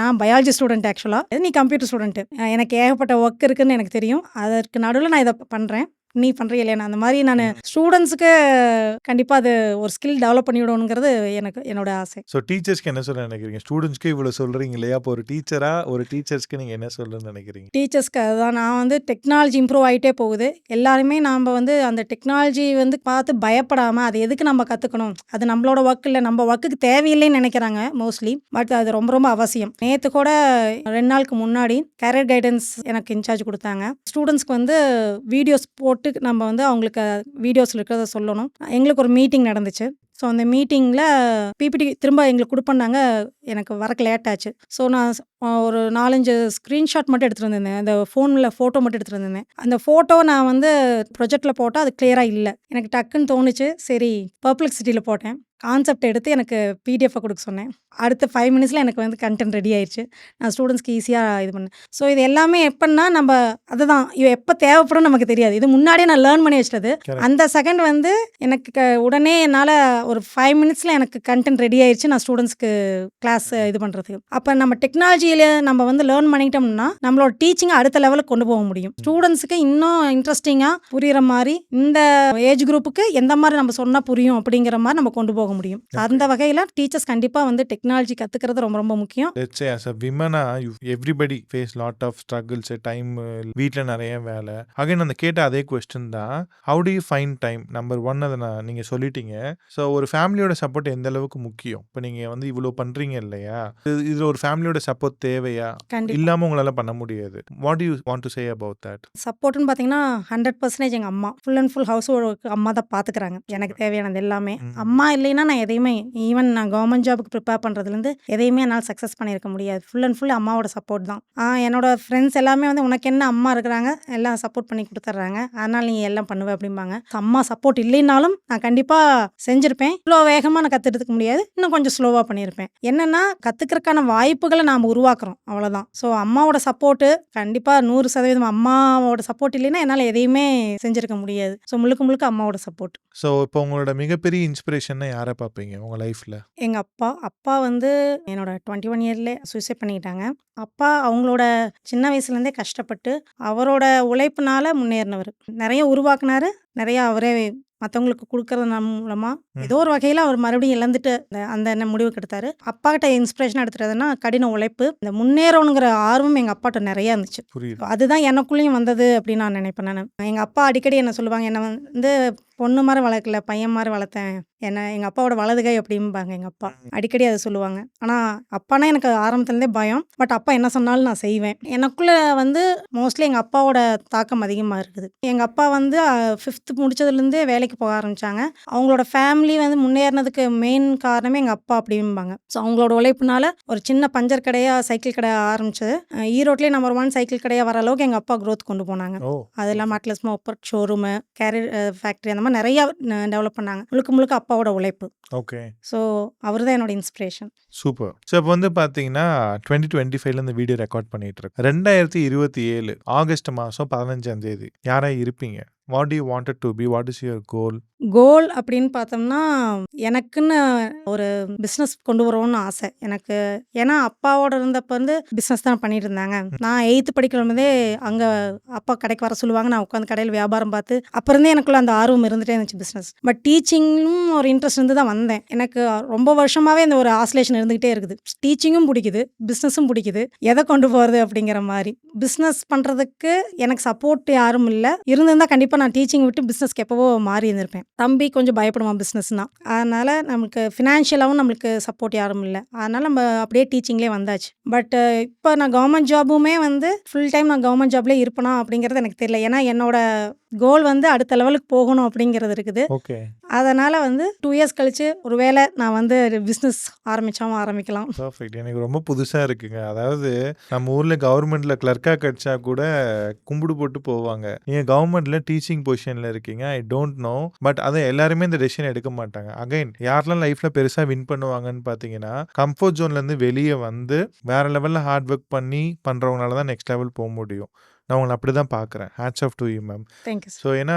நான் பயாலஜி ஸ்டூடெண்ட் ஆக்சுவலாக. நீ கம்ப்யூட்டர் ஸ்டூடெண்ட்டு. எனக்கு ஏகப்பட்ட ஒர்க் இருக்குன்னு எனக்கு தெரியும். அதற்கு நடுவில் நான் இதை பண்ணுறேன். நீ பண்ணுறிய இல்லையா, அந்த மாதிரி நான் ஸ்டூடெண்ட்ஸுக்கு கண்டிப்பாக அது ஒரு ஸ்கில் டெவலப் பண்ணி விடணுங்கிறது எனக்கு என்னோட ஆசை. ஸோ டீச்சர்ஸ்க்கு என்ன சொல்ல நினைக்கிறீங்க? ஸ்டூடெண்ட்ஸ்க்கு இவ்வளோ சொல்றீங்க இல்லையா? அப்போ ஒரு டீச்சரா ஒரு டீச்சர்ஸ்க்கு நீங்க என்ன சொல்லணும்னு நினைக்கிறீங்க? டீச்சர்ஸ்க்கு அதுதான். நான் வந்து டெக்னாலஜி இம்ப்ரூவ் ஆகிட்டே போகுது. எல்லாருமே நாம் வந்து அந்த டெக்னாலஜி வந்து பார்த்து பயப்படாமல் அது எதுக்கு நம்ம கற்றுக்கணும், அது நம்மளோட ஒர்க் இல்லை, நம்ம ஒர்க்குக்கு தேவையில்லைன்னு நினைக்கிறாங்க மோஸ்ட்லி. பட் அது ரொம்ப ரொம்ப அவசியம். நேற்று கூட 2 நாளுக்கு முன்னாடி கேரியர் கைடன்ஸ் எனக்கு இன்சார்ஜ் கொடுத்தாங்க. ஸ்டூடெண்ட்ஸ்க்கு வந்து வீடியோஸ் போட்டு நம்ம வந்து அவங்களுக்கு வீடியோஸில் இருக்கிறத சொல்லணும். எங்களுக்கு ஒரு மீட்டிங் நடந்துச்சு. ஸோ அந்த மீட்டிங்கில் பிபிடி திரும்ப எங்களுக்கு கொடுப்பண்ணாங்க. எனக்கு வரக்கு லேட் ஆச்சு. ஸோ நான் ஒரு 4-5 ஸ்க்ரீன்ஷாட் மட்டும் எடுத்துகிட்டு வந்திருந்தேன். அந்த ஃபோனில் ஃபோட்டோ மட்டும் எடுத்துகிட்டு வந்திருந்தேன். அந்த ஃபோட்டோவை நான் வந்து ப்ரொஜெக்டில் போட்டால் அது கிளியராக இல்லை. எனக்கு டக்குன்னு தோணுச்சு, சரி பர்ப்ளெக்சிட்டியில் போட்டேன். கான்செப்ட் எடுத்து எனக்கு பிடிஎஃப் குடுக்க சொன்னேன். அடுத்த 5 மினிட்ஸ்ல எனக்கு வந்து கன்டென்ட் ரெடி ஆயிருச்சு. நான் ஸ்டூடண்ட்ஸ்க்கு ஈஸியா இது பண்ணேன். ஸோ இது எல்லாமே எப்பன்னா நம்ப அதுதான் எப்ப தேவைப்படும்னு நமக்கு தெரியாது. இது முன்னாடியே நான் லேர்ன் பண்ணி வச்சுட்டது. கரெக்ட். அந்த செகண்ட் வந்து எனக்கு உடனே என்னால ஒரு 5 மினிட்ஸ்ல எனக்கு கன்டென்ட் ரெடி ஆயிருச்சு. நான் ஸ்டூடண்ட்ஸ்க்கு கிளாஸ் இது பண்றதுக்கு. அப்ப நம்ம டெக்னாலஜியில நம்ம வந்து லேர்ன் பண்ணிக்கிட்டோம்னா, நம்மளோட டீச்சிங்க அடுத்த லெவலுக்கு கொண்டு போக முடியும். ஸ்டூடண்ட்ஸ்க்கு இன்னும் இன்ட்ரஸ்டிங்கா புரியிற மாரி, இந்த ஏஜ் குரூப்புக்கு எந்த மாரி நம்ம சொன்னா புரியும் அப்படிங்கிற மாரி நம்ம கொண்டு போக முடியும். அந்த வகையில டீச்சர்ஸ் கண்டிப்பா வந்து டெக்னாலஜி கத்துக்கிறது ரொம்ப ரொம்ப முக்கியம். லெட்ஸ் சே as a விமனா everybody face lot of struggles time வீட்டில் நிறைய வேலை அகைன் அந்த கேட்ட அதே கொஸ்டின் தான் how do you find time number one அதை நீங்கள் சொல்லிட்டீங்க ஸோ ஒரு ஃபேமிலியோட சப்போர்ட் எந்த அளவுக்கு முக்கியம் இப்போ நீங்கள் வந்து இவ்வளோ பண்ணுறீங்க இல்லையா இதில் ஒரு ஃபேமிலியோட சப்போர்ட் தேவையா கண்டிப்பா. இல்லாமல் உங்களால் பண்ண முடியாது what you want to say about that சப்போர்ட்னு பார்த்தீங்கன்னா 100% எங்க அம்மா. Full and full house work அம்மா தான் பார்த்துக்கிறாங்க. எனக்கு தேவையானது எல்லாமே. அம்மா இல்லைன்னா நான் எதையுமே ஈவன் நான் கவர்மெண்ட் ஜாபுக்கு ப்ரிப்பேர் பண்ணுறதுலேருந்து எதையுமே என்னால் சக்ஸஸ் பண்ணியிருக்க முடியாது. ஃபுல் அண்ட் ஃபுல் அம்மாவோட சப்போர்ட் தான். என்னோட ஃப்ரெண்ட்ஸ் எல்லாமே வந்து உனக்கு என்ன அம்மா இருக்கிறாங்க, எல்லாம் சப்போர்ட் பண்ணி கொடுத்துட்றாங்க. அதனால் நீ எல்லாம் பண்ணுவ அப்படிம்பாங்க. அம்மா சப்போர்ட் இல்லைனாலும் நான் கண்டிப்பாக செஞ்சுருப்பேன். இவ்வளோ வேகமாக நான் கற்றுக்கிறதுக்கு முடியாது. இன்னும் கொஞ்சம் ஸ்லோவாக பண்ணியிருப்பேன். என்னென்னா கற்றுக்கிறதுக்கான வாய்ப்புகளை நாம் உருவாக்குறோம் அவ்வளோதான். ஸோ அம்மாவோட சப்போர்ட்டு கண்டிப்பாக 100% அம்மாவோட சப்போர்ட் இல்லைன்னா என்னால் எதையுமே செஞ்சுருக்க முடியாது. ஸோ முழுக்க முழுக்க அம்மாவோட சப்போர்ட். ஸோ இப்போ உங்களோட மிகப்பெரிய இன்ஸ்பிரேஷன் யாரை பார்ப்பீங்க உங்கள் லைஃப்பில்? எங்கள் அப்பா வந்து என்னோட 21 இயர்லேயே சூசைட் பண்ணிக்கிட்டாங்க. அப்பா அவங்களோட சின்ன வயசுலேருந்தே கஷ்டப்பட்டு அவரோட உழைப்புனால முன்னேறினவர். நிறைய உருவாக்குனாரு. நிறையா அவரே மற்றவங்களுக்கு கொடுக்கறது மூலமாக ஏதோ ஒரு வகையில் அவர் மறுபடியும் இழந்துட்டு அந்த முடிவுக்கு எடுத்தார். அப்பாக்கிட்ட இன்ஸ்பிரேஷன் எடுத்துட்டதுன்னா கடின உழைப்பு, இந்த முன்னேறணுங்கிற ஆர்வம் எங்கள் அப்பாட்ட நிறையா இருந்துச்சு. புரியுது. அதுதான் எனக்குள்ளேயும் வந்தது அப்படின்னு நான் நினைப்பேன். எங்கள் அப்பா அடிக்கடி என்ன சொல்லுவாங்க, என்னை வந்து பொண்ணு மாதிரி வளர்க்கல, பையன் மாதிரி வளர்த்தேன், என்ன எங்கள் அப்பாவோட வலதுகை அப்படிம்பாங்க எங்கள் அப்பா. அடிக்கடி அதை சொல்லுவாங்க. ஆனால் அப்பானா எனக்கு ஆரம்பத்துலேருந்தே பயம். பட் அப்பா என்ன சொன்னாலும் நான் செய்வேன். எனக்குள்ளே வந்து மோஸ்ட்லி எங்கள் அப்பாவோட தாக்கம் அதிகமாக இருக்குது. எங்கள் அப்பா வந்து 5th முடிச்சதுலேருந்தே வேலைக்கு போக ஆரம்பித்தாங்க. அவங்களோட ஃபேமிலி வந்து முன்னேறினதுக்கு மெயின் காரணமே எங்கள் அப்பா அப்படிம்பாங்க. ஸோ அவங்களோட உழைப்புனால ஒரு சின்ன பஞ்சர் கடையாக சைக்கிள் கடை ஆரம்பிச்சது. ஈரோட்லேயே நம்பர் 1 சைக்கிள் கடையாக வர அளவுக்கு எங்கள் அப்பா க்ரோத் கொண்டு போனாங்க. ஓ அது இல்லாமல் அட்லஸ் மோப்பர் ஷோரூமு, கேரியர் ஃபேக்ட்ரி அந்த மாதிரி நிறையா டெவலப் பண்ணாங்க. முழுக்க முழுக்க அப்பாவோட உழைப்பு. ஓகே ஸோ அவர் தான் என்னோட இன்ஸ்பிரேஷன். சூப்பர். ஸோ இப்போ வந்து பார்த்தீங்கன்னா 2025ல இந்த வீடியோ ரெக்கார்ட் பண்ணிட்டு இருக்கு. 2027 ஆகஸ்ட் மாதம் 15ஆம் தேதி யாராக இருப்பீங்க? What do you wanted to be? What is your goal அப்படின்னு பார்த்தோம்னா எனக்குன்னு ஒரு பிஸ்னஸ் கொண்டு வரணும்னு ஆசை எனக்கு. ஏன்னா அப்பாவோட இருந்தப்போ வந்து பிஸ்னஸ் தான் பண்ணிட்டு இருந்தாங்க. நான் 8th படிக்கிறோம்போதே அங்கே அப்பா கடைக்கு வர சொல்லுவாங்க. நான் உட்காந்து கடையில் வியாபாரம் பார்த்து அப்போ இருந்தே எனக்குள்ள அந்த ஆர்வம் இருந்துகிட்டே இருந்துச்சு பிஸ்னஸ். பட் டீச்சிங்கும் ஒரு இன்ட்ரெஸ்ட் இருந்து தான் வந்தேன். எனக்கு ரொம்ப வருஷமாகவே இந்த ஒரு ஆசோலேஷன் இருந்துகிட்டே இருக்குது. டீச்சிங்கும் பிடிக்குது, பிஸ்னஸும் பிடிக்குது. எதை கொண்டு போகிறது அப்படிங்கிற மாதிரி. பிஸ்னஸ் பண்ணுறதுக்கு எனக்கு சப்போர்ட் யாரும் இல்லை. இருந்திருந்தால் கண்டிப்பாக நான் டீச்சிங் விட்டு பிஸ்னஸ்க்கு எப்போவோ மாறி இருந்திருப்பேன். தம்பி கொஞ்சம் பயப்படுவான் பிஸ்னஸ்னா. அதனால் நம்மளுக்கு ஃபினான்ஷியலாகவும் நம்மளுக்கு சப்போர்ட் யாரும் இல்லை. அதனால் நம்ம அப்படியே டீச்சிங்லேயே வந்தாச்சு. பட் இப்போ நான் கவர்மெண்ட் ஜாபுமே வந்து ஃபுல் டைம் நான் கவர்மெண்ட் ஜாப்லேயே இருப்பேனா அப்படிங்கிறது எனக்கு தெரியல. ஏன்னா என்னோட கோல் வந்து அடுத்த லெவலுக்கு போகணும் அப்படிங்கிறது இருக்குது. ஓகே அதனால் வந்து 2 இயர்ஸ் கழிச்சு ஒரு வேளை நான் வந்து பிஸ்னஸ் ஆரம்பிக்கலாம். பர்ஃபெக்ட். எனக்கு ரொம்ப புதுசாக இருக்குங்க. அதாவது நம்ம ஊரில் கவர்மெண்ட்டில் கிளர்க்காக கிடைச்சா கூட கும்பிடு போட்டு போவாங்க. நீங்கள் கவர்மெண்ட்டில் டீச்சிங் பொசிஷனில் இருக்கீங்க. I don't know. பட் அதை எல்லாருமே இந்த டெசிஷன் எடுக்க மாட்டாங்க. அகைன் யாரெல்லாம் லைஃப்பில் பெருசாக வின் பண்ணுவாங்கன்னு பார்த்தீங்கன்னா கம்ஃபர்ட் ஜோன்லேருந்து வெளியே வந்து வேறு லெவலில் ஹார்ட் ஒர்க் பண்ணி பண்ணுறவங்களால தான் நெக்ஸ்ட் லெவல் போக முடியும். நான் உங்களை அப்படி தான் பார்க்குறேன். Hats off to you ma'am. Thank you. So ஏன்னா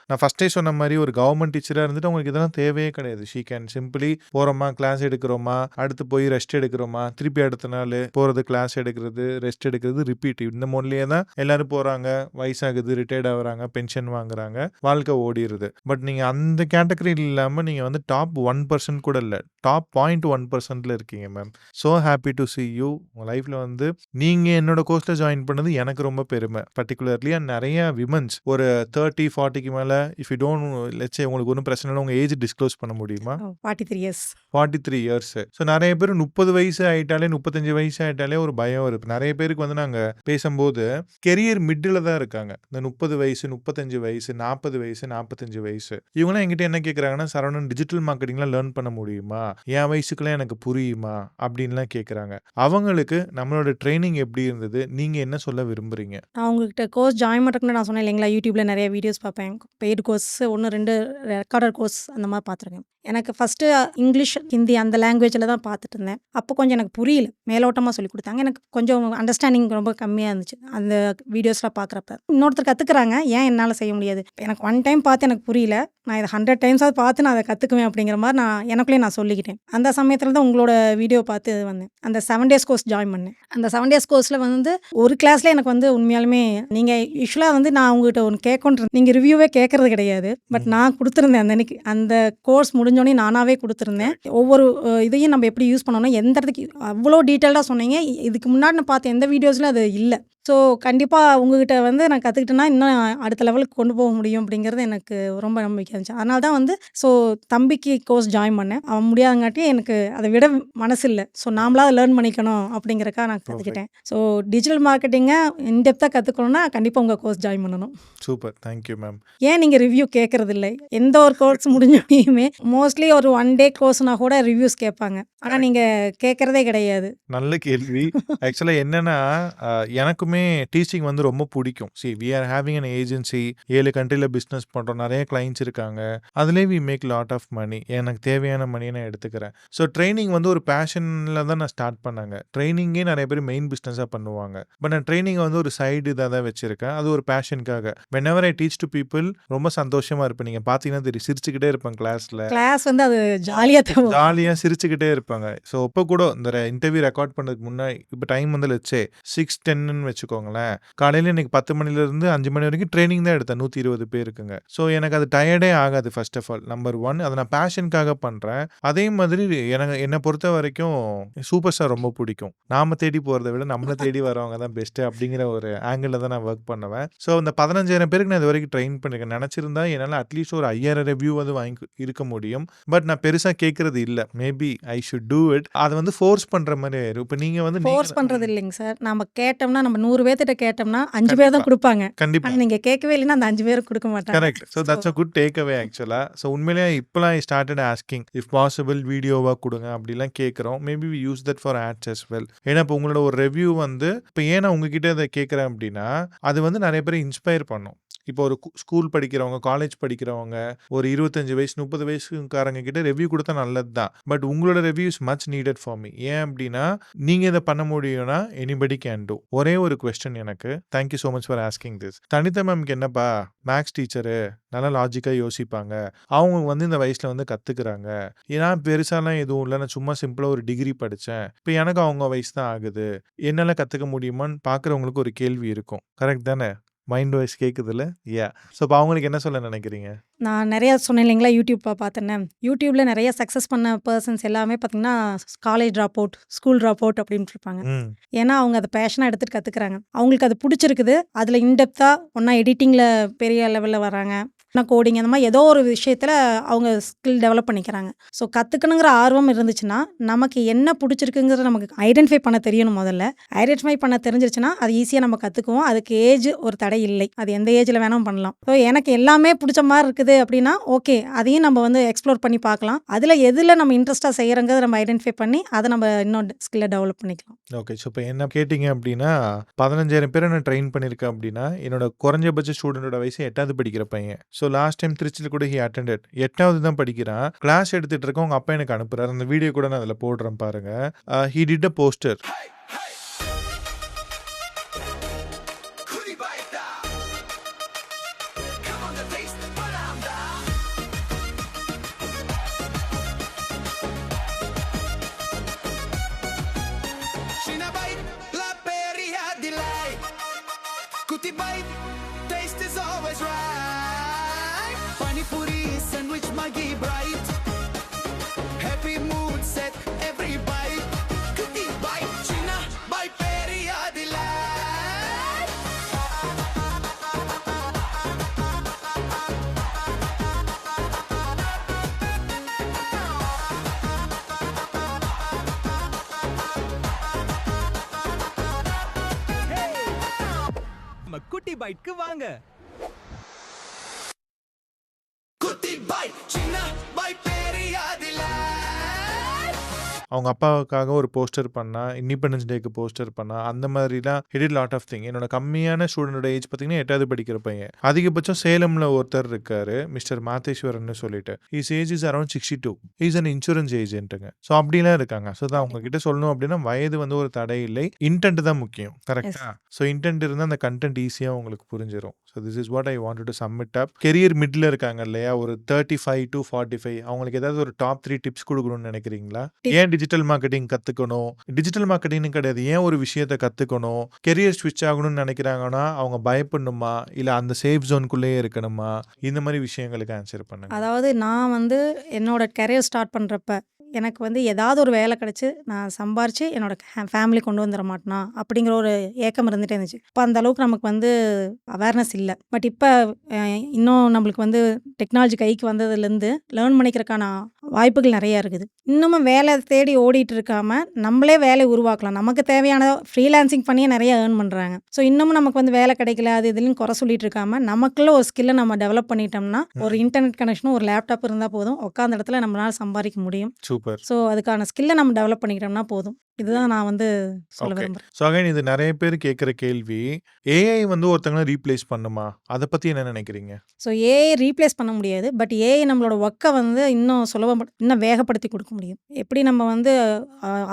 நான் ஃபஸ்ட்டே சொன்ன மாதிரி ஒரு கவர்மெண்ட் டீச்சராக இருந்துட்டு உங்களுக்கு இதெல்லாம் தேவையே கிடையாது. ஷீ கேன் சிம்பிளி போகிறோமா, கிளாஸ் எடுக்கிறோமா, அடுத்து போய் ரெஸ்ட் எடுக்கிறோமா, திருப்பி அடுத்த நாள் போகிறது, கிளாஸ் எடுக்கிறது, ரெஸ்ட் எடுக்கிறது, ரிப்பீட். இந்த மோட்லேயே தான் எல்லோரும் போகிறாங்க, வயசாகுது, ரிட்டையர்ட் ஆகுறாங்க, பென்ஷன் வாங்குறாங்க, வாழ்க்கை ஓடிடுது. பட் நீங்கள் அந்த கேட்டகரியில் இல்லாமல் நீங்கள் வந்து டாப் 1% கூட இல்லை, டாப் 0.1%ல் இருக்கீங்க ma'am. So happy to see you. உங்கள் லைஃப்பில் வந்து நீங்கள் என்னோட கோர்ஸில் ஜாயின் பண்ணது எனக்கு ரொம்ப பெருமை. பர்டிகுலர்லி நிறைய விமன்ஸ் ஒரு 30-40க்கு மேலே if you don't let's say உங்களுக்கு ஒன்றும் பிரச்சனை இல்லை, உங்கள் ஏஜ் டிஸ்க்ளோஸ் பண்ண முடியுமா? 43 இயர்ஸ். 43 இயர்ஸ். ஸோ நிறைய பேர் 30 வயசு ஆகிட்டாலே 35 வயசு ஆகிட்டாலே ஒரு பயம் இருக்குது. நிறைய பேருக்கு வந்து நாங்கள் பேசும்போது கெரியர் மிடில் தான் இருக்காங்க. இந்த 30 வயசு, 35 வயசு, 40 வயசு, 45 வயசு இவங்களாம் எங்கிட்ட என்ன கேட்குறாங்கன்னா, சரவணன் டிஜிட்டல் மார்க்கெட்டிங்லாம் லேர்ன் பண்ண முடியுமா, என் வயசுக்குலாம் எனக்கு புரியுமா அப்படின்லாம் கேட்குறாங்க. அவங்களுக்கு நம்மளோட ட்ரைனிங் எப்படி இருந்தது, நீங்கள் என்ன சொல்ல விரும்புகிறீங்க? நான் உங்ககிட்ட கோர்ஸ் ஜாயின் பண்ணுறதுக்கு நான் சொன்னேன் இல்லைங்களா, யூடியூப்பில் நிறைய வீடியோஸ் பார்ப்பேன். பெய்டு கோர்ஸ் 1, 2 ரெக்கார்டர் கோர்ஸ் அந்த மாதிரி பார்த்துருக்கேன். எனக்கு ஃபஸ்ட்டு இங்கிலீஷ், ஹிந்தி அந்த லாங்குவேஜில தான் பார்த்துட்டு இருந்தேன். அப்போ கொஞ்சம் எனக்கு புரியல. மேலோட்டமா சொல்லிக் குடுத்தாங்க. எனக்கு கொஞ்சம் அண்டர்ஸ்டாண்டிங் ரொம்ப கம்மியா இருந்துச்சு. அந்த வீடியோஸ்லாம் பார்க்குறப்ப. இன்னொருத்தர் கத்துக்கிறாங்க. ஏன் என்னால செய்ய முடியாது? எனக்கு ஒன் டைம் பார்த்து எனக்கு புரியல. நான் இத 100 டைம்ஸாவது பார்த்து நான் அத கத்துக்குவேன் அப்படிங்கிற மாரி எனக்குள்ளேயே நான் சொல்லிக்கிட்டேன். அந்த சமயத்தில தான் உங்களோட வீடியோ பார்த்து வந்தேன். அந்த 7 டேஸ் கோர்ஸ் ஜாயின் பண்ணேன். அந்த 7 டேஸ் கோர்ஸ்ல வந்து ஒரு கிளாஸ்லயே எனக்கு வந்து உண்மையாலுமே நீங்க யூசுவலா வந்து நான் உங்ககிட்ட ஒண்ணு கேட்கணும்னு நீங்க ரிவ்யூவே கேட்கறது கிடையாது. பட் நான் குடுத்துருந்தேன் அந்த அன்னைக்கு. அந்த கோர்ஸ் முடிஞ்சோனே நானாவே குடுத்துருந்தேன். ஒவ்வொரு இதையும் நம்ம எப்படி யூஸ் பண்ணணும், எந்த இடத்துக்கு அவ்வளோ டீட்டெயில்டா சொன்னீங்க. இதுக்கு முன்னாடி நான் பார்த்த எந்த வீடியோஸ்ல அது இல்ல. ஸோ கண்டிப்பா உங்ககிட்ட வந்து நான் கத்துக்கிட்டேன்னா, இன்னும் அடுத்த லெவலுக்கு கொண்டு போக முடியும் அப்படிங்கிறது எனக்கு ரொம்ப நம்பிக்கை இருந்துச்சு. அதனால தான் வந்து ஸோ தம்பிக்கு கோர்ஸ் ஜாயின் பண்ணேன். அவன் முடியாதங்காட்டி எனக்கு அத விட மனசு இல்ல. ஸோ நாமளா லேர்ன் பண்ணிக்கணும் அப்படிங்கிறக்காக நான் பெர்ஃபெக்ட். கத்துக்கிட்டேன். ஸோ டிஜிட்டல் மார்க்கெட்டிங்க இன் டெப்த்தா கத்துக்கணும்னா கண்டிப்பா உங்க கோர்ஸ் ஜாயின் பண்ணணும். சூப்பர். Thank you ma'am. ஏன் நீங்க ரிவ்யூ கேட்கறதில்ல? எந்த ஒரு கோர்ஸ் முடிஞ்சோனையுமே மோஸ்ட்லி ஒரு 1 டே கோர்ஸ்னா கூட ரிவ்யூஸ் கேட்பாங்க. ஆனா கரெக்ட். நீங்க கேட்கறதே கிடையாது. நல்ல கேள்வி. ஆக்சுவலா என்னன்னா, எனக்குமே டீச்சிங் வந்து ரொம்ப புடிக்கும். We are having an agency. 7 கண்ட்ரில பிசினஸ் பண்றோம். நெறைய கிளையண்ட்ஸ் இருக்காங்க. அதிலே we make lot of money. எனக்கு தேவையான மணிய நான் எடுத்துக்கிறேன். ஸோ ட்ரெய்னிங் வந்து ஒரு பேஷன்ல தான் நான் ஸ்டார்ட் பண்ணேங்க. ட்ரெய்னிங்கே நெறைய பேர் மெயின் பிசினஸா பண்ணுவாங்க. பட் நான் ட்ரெய்னிங்க வந்து ஒரு சைடு இதா தான் வச்சிருக்கேன். அது ஒரு பேஷனுக்காக. வெனெவர் ஐ டீச் டு பீப்பிள் ரொம்ப சந்தோஷமா இருப்பேன். நீங்க பார்த்தீங்கன்னா தெரியும். சிரிச்சுக்கிட்டே இருப்பேன் கிளாஸ்ல. கிளாஸ் வந்து அது ஜாலியா தான் போகும். ஜாலியா சிரிச்சுக்கிட்டே இருப்பாங்க. ஸோ இப்ப கூட இந்த இன்டர்வியூ ரெக்கார்ட் பண்ணதுக்கு முன்னாடி இப்ப டைம் வந்து லெட்ஸ் சே 6:10ன்னு வச்சுக்கோங்களேன். காலையில இன்னைக்கு 10 மணிலேருந்து 5 மணி வரைக்கும் ட்ரெய்னிங் தான் எடுத்தேன். 120 பேருக்குங்க. ஸோ எனக்கு அது டயர்டே ஆகாது ஃபர்ஸ்ட் ஆஃப் ஆல். நம்பர் 1 அத நான் பேஷனுக்காக பண்றேன். அதே மாதிரி என்ன பொறுத்த வரைக்கும் சூப்பர் ஸ்டார் ரொம்ப பிடிக்கும். நாம தேடி போறத விட நம்மள தேடி வரவங்க தான் பெஸ்ட் அப்படிங்கிற ஒரு ஆங்கிள்ல தான் நான் வொர்க் பண்ணுவேன். ஸோ அந்த 15,000 பேருக்கு நான் இதுவரைக்கும் ட்ரெயின் பண்ணியிருக்கேன். நினைச்சிருந்தா என்னால அட்லீஸ்ட் ஒரு 5,000 ரிவ்யூவாவது வாங்கி இருக்க முடியும். பட் நான் பெருசா கேட்கறது இல்ல. Maybe I should do it. அத வந்து ஃபோர்ஸ் பண்ற மாரி ஆயிரும். இப்ப நீங்க வந்து ஃபோர்ஸ் பண்றது இல்லைங்க சார். நாம கேட்டோம்னா நம்ம 100 பேர்த்திட்ட கேட்டோம்னா 5 பேர் கண்டிப்பா. தான் குடுப்பாங்க. கண்டிப்பா. ஆனா நீங்க கேட்கவே இல்லைன்னா அந்த 5 பேரும் குடுக்க மாட்டாங்க. Correct. So so that's a good takeaway actually. So உண்மையிலேயே இப்பலாம் I started asking if possible வீடியோவா குடுங்க அப்படிலாம் கேட்குறோம். Maybe we use that for ads as well. ஏன்னா இப்போ உங்களோட ஒரு ரிவ்யூ வந்து இப்போ ஏன் நான் உங்ககிட்ட இத கேட்குறேன் அப்படின்னா, அது வந்து நெறைய பேரை இன்ஸ்பயர் பண்ணும். இப்போ ஒரு ஸ்கூல் படிக்கிறவங்க, காலேஜ் படிக்கிறவங்க, ஒரு 25 வயசு, 30 வயசுக்காரங்க கிட்ட ரிவ்யூ குடுத்தா நல்லது தான். பட் உங்களோட review is much needed for me. ஏன் அப்படின்னா, நீங்க இத பண்ண முடியும்னா எனிபடி கேன் டூ. ஒரே ஒரு கொஸ்டின் எனக்கு. Thank you so much for asking this. Tanita மேம்க்கு என்னப்பா மேத்ஸ் டீச்சரு நல்லா லாஜிக்கா யோசிப்பாங்க. அவங்க வந்து இந்த வயசுல வந்து கத்துக்கிறாங்க. ஏன்னா பெருசாலாம் எதுவும் இல்ல. நான் சும்மா சிம்பிளா ஒரு டிகிரி படிச்சேன். இப்ப எனக்கு அவங்க வயசு தான் ஆகுது. என்னால கத்துக்க முடியுமான்னு பார்க்குறவங்களுக்கு ஒரு கேள்வி இருக்கும். கரெக்ட் தானே? Mind voice கேட்குதுல்ல? ஸோ அப்ப அவங்களுக்கு என்ன சொல்ல நினைக்கிறீங்க? நான் நெறைய சொன்னேன் இல்லைங்களா, யூடியூப் பார்த்தேன்னு. யூடியூப்ல நெறைய சக்சஸ் பண்ண பெர்சன்ஸ் எல்லாமே பார்த்தீங்கன்னா, college drop out, school drop out அப்படின்ட்டு இருப்பாங்க. ம். ஏன்னா அவங்க அத பேஷனா எடுத்துட்டு கத்துக்கிறாங்க. அவங்களுக்கு அது புடிச்சிருக்குது. அதுல இன் டெப்த்தா ஒண்ணா எடிட்டிங்ல பெரிய லெவல்ல வராங்க. கோடிங் அந்த மாதிரி ஏதோ ஒரு விஷயத்துல அவங்க ஸ்கில் டெவலப் பண்ணிக்கிறாங்க. ஸோ கத்துக்கணுங்கிற ஆர்வம் இருந்துச்சுன்னா, நமக்கு என்ன புடிச்சிருக்குங்கிறத நமக்கு ஐடென்டிஃபை பண்ண தெரியணும் முதல்ல. ஐடென்டிஃபை பண்ண தெரிஞ்சிருச்சுன்னா, அது ஈஸியா நம்ம கத்துக்குவோம். அதுக்கு ஏஜ் ஒரு தடை இல்லை. அது எந்த ஏஜ்ல வேணாலும் பண்ணலாம். ஸோ எனக்கு எல்லாமே புடிச்ச மாரி இருக்குது அப்படின்னா, ஓகே அதையும் நம்ம வந்து எக்ஸ்ப்ளோர் பண்ணி பார்க்கலாம். அதுல எதுல நம்ம இன்ட்ரெஸ்ட்டா செய்றோங்கிறத நம்ம ஐடென்டிஃபை பண்ணி, அத நம்ம இன்னும் ஸ்கில்ல டெவலப் பண்ணிக்கலாம். ஓகே. ஸோ இப்போ என்ன கேட்டீங்க அப்படின்னா, 15,000 பேரை நான் ட்ரெயின் பண்ணியிருக்கேன் அப்படின்னா, என்னோட குறைஞ்சபட்ச ஸ்டூடெண்டோட வயசு 8வது படிக்கிற பையன். ஸோ லாஸ்ட் டைம் திருச்சியில கூட ஹி அட்டெண்டட். 8வது தான் படிக்கிறான். கிளாஸ் எடுத்துட்டு இருக்கேன். உங்க அப்பா எனக்கு அனுப்புறாரு. அந்த வீடியோ கூட நான் அதில போடுறேன் பாருங்க. He did a poster. Cina bite, la peria di lei. Cutie bite, taste is always right. Pani puri, sandwich, Maggi bright. Happy mood set, every bite. Cutie bite, Cina bite, peria di lei. நம்ம குட்டி பைட்க்கு வாங்க. Cutie bite, Cina bite, peria di lei. அவங்க அப்பாவுக்காக ஒரு போஸ்டர் பண்ணா, இண்டிபெண்டன்ஸ் டேக்கு போஸ்டர் பண்ணா, அந்த மாதிரிலாம் he did lot of thing. என்னோட கம்மியான ஸ்டூடெண்டோட ஏஜ் பார்த்தீங்கன்னா 8வது படிக்கிற பையன். அதிகபட்சம் சேலம்ல ஒருத்தர் இருக்காரு, மிஸ்டர் மாதேஸ்வரன்னு சொல்லிட்டு. His age is around 62. He is an insurance ஏஜென்ட்டுங்க. ஸோ அப்படிலாம் இருக்காங்க. ஸோ தான் உங்ககிட்ட சொல்லணும் அப்படின்னா வயது வந்து ஒரு தடை இல்லை. இன்டென்ட் தான் முக்கியம். கரெக்ட்டா? ஸோ இன்டென்ட் இருந்தா அந்த கன்டென்ட் ஈஸியா உங்களுக்கு புரிஞ்சிரும். So this is what I wanted to submit up. Career மிட்ல இருக்காங்க இல்லையா? ஒரு 35 to 45 அவங்களுக்கு ஏதாவது ஒரு டாப் 3 டிப்ஸ் குடுக்கணும்னு நினைக்கிறீங்களா? ஏன் டிஜிட்டல் மார்க்கெட்டிங் கத்துக்கணும்? டிஜிட்டல் மார்க்கெட்டிங்னு கிடையாது. ஏன் ஒரு விஷயத்த கத்துக்கணும்? கெரியர் ஸ்விட்ச் ஆகணும்னு நினைக்கிறாங்கன்னா, அவங்க பயப்படணுமா? இல்ல அந்த சேஃப் ஜோன்குள்ளேயே இருக்கணுமா? இந்த மாதிரி விஷயங்களுக்கு ஆன்சர் பண்ணுங்க. அதாவது நான் வந்து என்னோட கெரியர் ஸ்டார்ட் பண்ணுறப்ப எனக்கு வந்து ஏதாவது ஒரு வேலை கிடச்சி நான் சம்பாரித்து என்னோட ஃபேமிலி கொண்டு வந்துட மாட்டேனா அப்படிங்கிற ஒரு ஏக்கம் இருந்துகிட்டே இருந்துச்சு. இப்போ அந்த அளவுக்கு நமக்கு வந்து அவேர்னஸ் இல்லை. பட் இப்போ இன்னும் நம்மளுக்கு வந்து டெக்னாலஜி கைக்கு வந்ததுலேருந்து லேர்ன் பண்ணிக்கிறதுக்கான வாய்ப்புகள் நிறையா இருக்குது. இன்னமும் வேலை தேடி ஓடிட்டு இருக்காம நம்மளே வேலையை உருவாக்கலாம். நமக்கு தேவையான ஃப்ரீலான்சிங் பண்ணியே நிறைய ஏர்ன் பண்ணுறாங்க. ஸோ இன்னமும் நமக்கு வந்து வேலை கிடைக்கல அது இதுலையும் குறை சொல்லிட்டு இருக்காம நமக்குள்ள ஒரு ஸ்கில்லை நம்ம டெவலப் பண்ணிட்டோம்னா ஒரு இன்டர்நெட் கனெக்ஷனும் ஒரு லேப்டாப் இருந்தால் போதும், உட்காந்த இடத்துல நம்மளால சம்பாதிக்க முடியும். சூப்பர். ஸோ அதுக்கான ஸ்கில்லை நம்ம டெவலப் பண்ணிக்கிட்டோம்னா போதும். இதுதான் நான் வந்து சொல்ல ஓகே. விரும்புகிறேன். ஸோ அகைன் இது நிறைய பேர் கேட்குற கேள்வி. ஏஐ வந்து ஒருத்தங்கள ரீப்ளேஸ் பண்ணுமா? அதை பத்தி என்ன நினைக்கிறீங்க? ஸோ ஏஐ ரீப்ளேஸ் பண்ண முடியாது. பட் ஏஐ நம்மளோட ஒர்க்கை வந்து இன்னும் இன்னும் வேகப்படுத்தி கொடுக்க முடியும். எப்படி நம்ம வந்து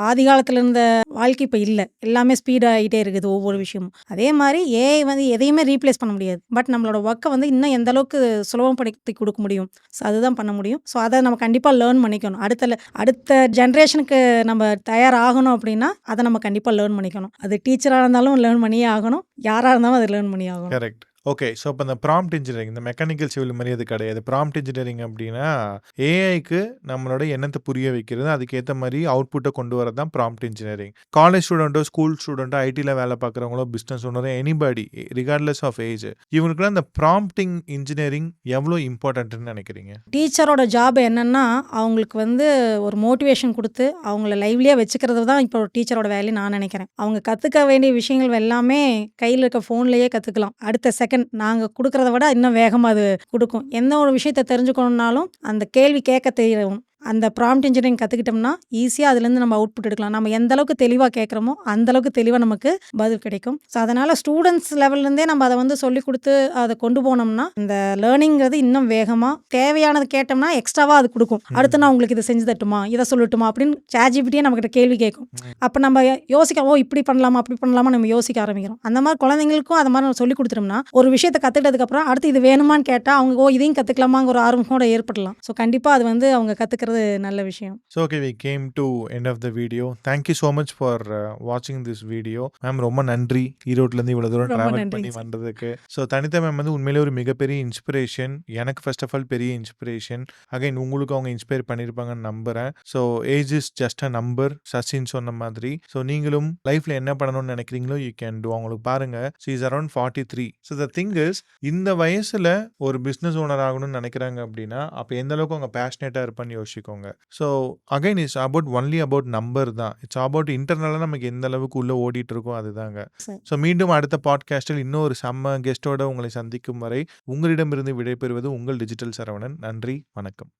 ஆதி காலத்தில் இருந்த வாழ்க்கை இப்போ இல்லை, எல்லாமே ஸ்பீடாகிட்டே இருக்குது ஒவ்வொரு விஷயமும். அதே மாதிரி ஏஐ வந்து எதையுமே ரீப்ளேஸ் பண்ண முடியாது. பட் நம்மளோட ஒர்க்கை வந்து இன்னும் எந்த அளவுக்கு சுலபப்படுத்தி கொடுக்க முடியும், ஸோ அதுதான் பண்ண முடியும். ஸோ அதை நம்ம கண்டிப்பாக லேர்ன் பண்ணிக்கணும். அடுத்த ஜென்ரேஷனுக்கு நம்ம தயாராகணும் அப்படின்னா அதை நம்ம கண்டிப்பாக லேர்ன் பண்ணிக்கணும். அது டீச்சராக இருந்தாலும் லேர்ன் பண்ணியே ஆகணும், யாராக இருந்தாலும் அதை லேர்ன் பண்ணி ஆகணும். கரெக்ட். ஓகே. ஸோ இப்போ இந்த ப்ராம்ப்ட் இன்ஜினியரிங், இந்த மெக்கானிக்கல் சிவில் மாதிரி அது கிடையாது. ப்ராம்ப்ட் இன்ஜினியரிங் அப்படின்னா ஏஐக்கு நம்மளோட எண்ணத்தை புரிய வைக்கிறது, அதுக்கேற்ற மாதிரி அவுட்புட்டை கொண்டு வரது தான் ப்ராம்ப்ட் இன்ஜினியரிங். காலேஜ் ஸ்டூடெண்ட்டோ ஸ்கூல் ஸ்டூடெண்ட்டோ ஐடியில் வேலை பார்க்குறவங்களோ பிஸ்னஸ் ஓனரோ எனிபடி ரிகார்ட்லெஸ் ஆஃப் ஏஜ் இவங்களுக்குலாம் இந்த ப்ராம்ப்டிங் இன்ஜினியரிங் எவ்வளோ இம்பார்ட்டன்ட்னு நினைக்கிறீங்க? டீச்சரோட ஜாப் என்னன்னா அவங்களுக்கு வந்து ஒரு மோட்டிவேஷன் கொடுத்து அவங்கள லைவ்லியாக வச்சுக்கிறது தான் இப்போ ஒரு டீச்சரோட வேலையை நான் நினைக்கிறேன். அவங்க கற்றுக்க வேண்டிய விஷயங்கள் எல்லாமே கையில் இருக்க ஃபோன்லேயே கற்றுக்கலாம். அடுத்த செகண்ட் நாங்கள் கொடுக்குறத விட இன்னும் வேகமாக அது கொடுக்கும். எந்த ஒரு விஷயத்தை தெரிஞ்சுக்கணுன்னாலும் அந்த கேள்வி கேட்க தெரியும். அந்த ப்ராம்ப்ட் இன்ஜினியரிங் கற்றுக்கிட்டோம்னா ஈஸியாக அதுலேருந்து நம்ம அவுட்புட் எடுக்கலாம். நம்ம எந்த அளவுக்கு தெளிவாக கேட்குறோமோ அந்த அளவுக்கு தெளிவாக நமக்கு பதில் கிடைக்கும். ஸோ அதனால் ஸ்டூடெண்ட்ஸ் லெவல்லேருந்தே நம்ம அதை வந்து சொல்லிக் கொடுத்து அதை கொண்டு போனோம்னா இந்த லேர்னிங்கிறது இன்னும் வேகமாக தேவையானது கேட்டோம்னா எக்ஸ்ட்ராவாக அது கொடுக்கும். அடுத்து நான் உங்களுக்கு இதை செஞ்சு தட்டுமா, இதை சொல்லட்டுமா அப்படின்னு ChatGPT நம்மகிட்ட கேள்வி கேட்கும். அப்போ நம்ம யோசிக்க இப்படி பண்ணலாமா அப்படி பண்ணலாமா நம்ம யோசிக்க ஆரம்பிக்கிறோம். அந்த மாதிரி குழந்தைங்களுக்கும் அது மாதிரி நம்ம சொல்லி கொடுத்துட்டோம்னா ஒரு விஷயத்தை கற்றுக்கிட்டதுக்கப்புறம் அடுத்து இது வேணுமான்னு கேட்டால் அவங்க இதையும் கற்றுக்கலாமாங்கிற ஒரு ஆர்வம் கூட ஏற்படலாம். ஸோ கண்டிப்பாக அது வந்து அவங்க கற்றுக்கிறது நல்ல விஷயம். So okay, we came to end of the video. Thank you so much for watching this video. Ma'am ரொம்ப நன்றி ஈரோட்ல இருந்து இவ்வளவு தூரம் ரொம்ப டிராவல் நன்றிங்க பண்ணி சார். வந்ததுக்கு. ஸோ தனிதா மேம் வந்து உண்மையிலே ஒரு மிகப்பெரிய இன்ஸ்பிரேஷன். எனக்கு ஃபர்ஸ்ட் ஆஃப் ஆல் பெரிய இன்ஸ்பிரேஷன். அகைன் உங்களுக்கு அவங்க இன்ஸ்பயர் பண்ணியிருப்பாங்கன்னு நம்புறேன். So age is just a number, Sachin சொன்ன மாதிரி. ஸோ நீங்களும் லைஃப்ல என்ன பண்ணணும்னு நினைக்கிறீங்களோ யூ கேன் டூ. அவங்களுக்கு பாருங்க, she is around 43. So the thing is இந்த வயசுல ஒரு பிஸ்னஸ் ஓனர் ஆகணும்னு நினைக்கிறாங்க அப்படின்னா அப்போ எந்த அளவுக்கு அவங்க பேஷனேட்டா இருப்பான்னு யோசிக்கோங்க. So again it's only about number தான். இட்ஸ் அபவுட் இன்டர்னலாக நமக்கு எந்த அளவுக்கு உள்ள ஓடிட்டு இருக்கோ அதுதாங்க. சரி. ஸோ மீண்டும் அடுத்த பாட்காஸ்டில் இன்னொரு செம்ம கெஸ்டோட உங்களை சந்திக்கும் வரை உங்களிடமிருந்து விடைபெறுவது உங்கள் டிஜிட்டல் சரவணன். நன்றி, வணக்கம்.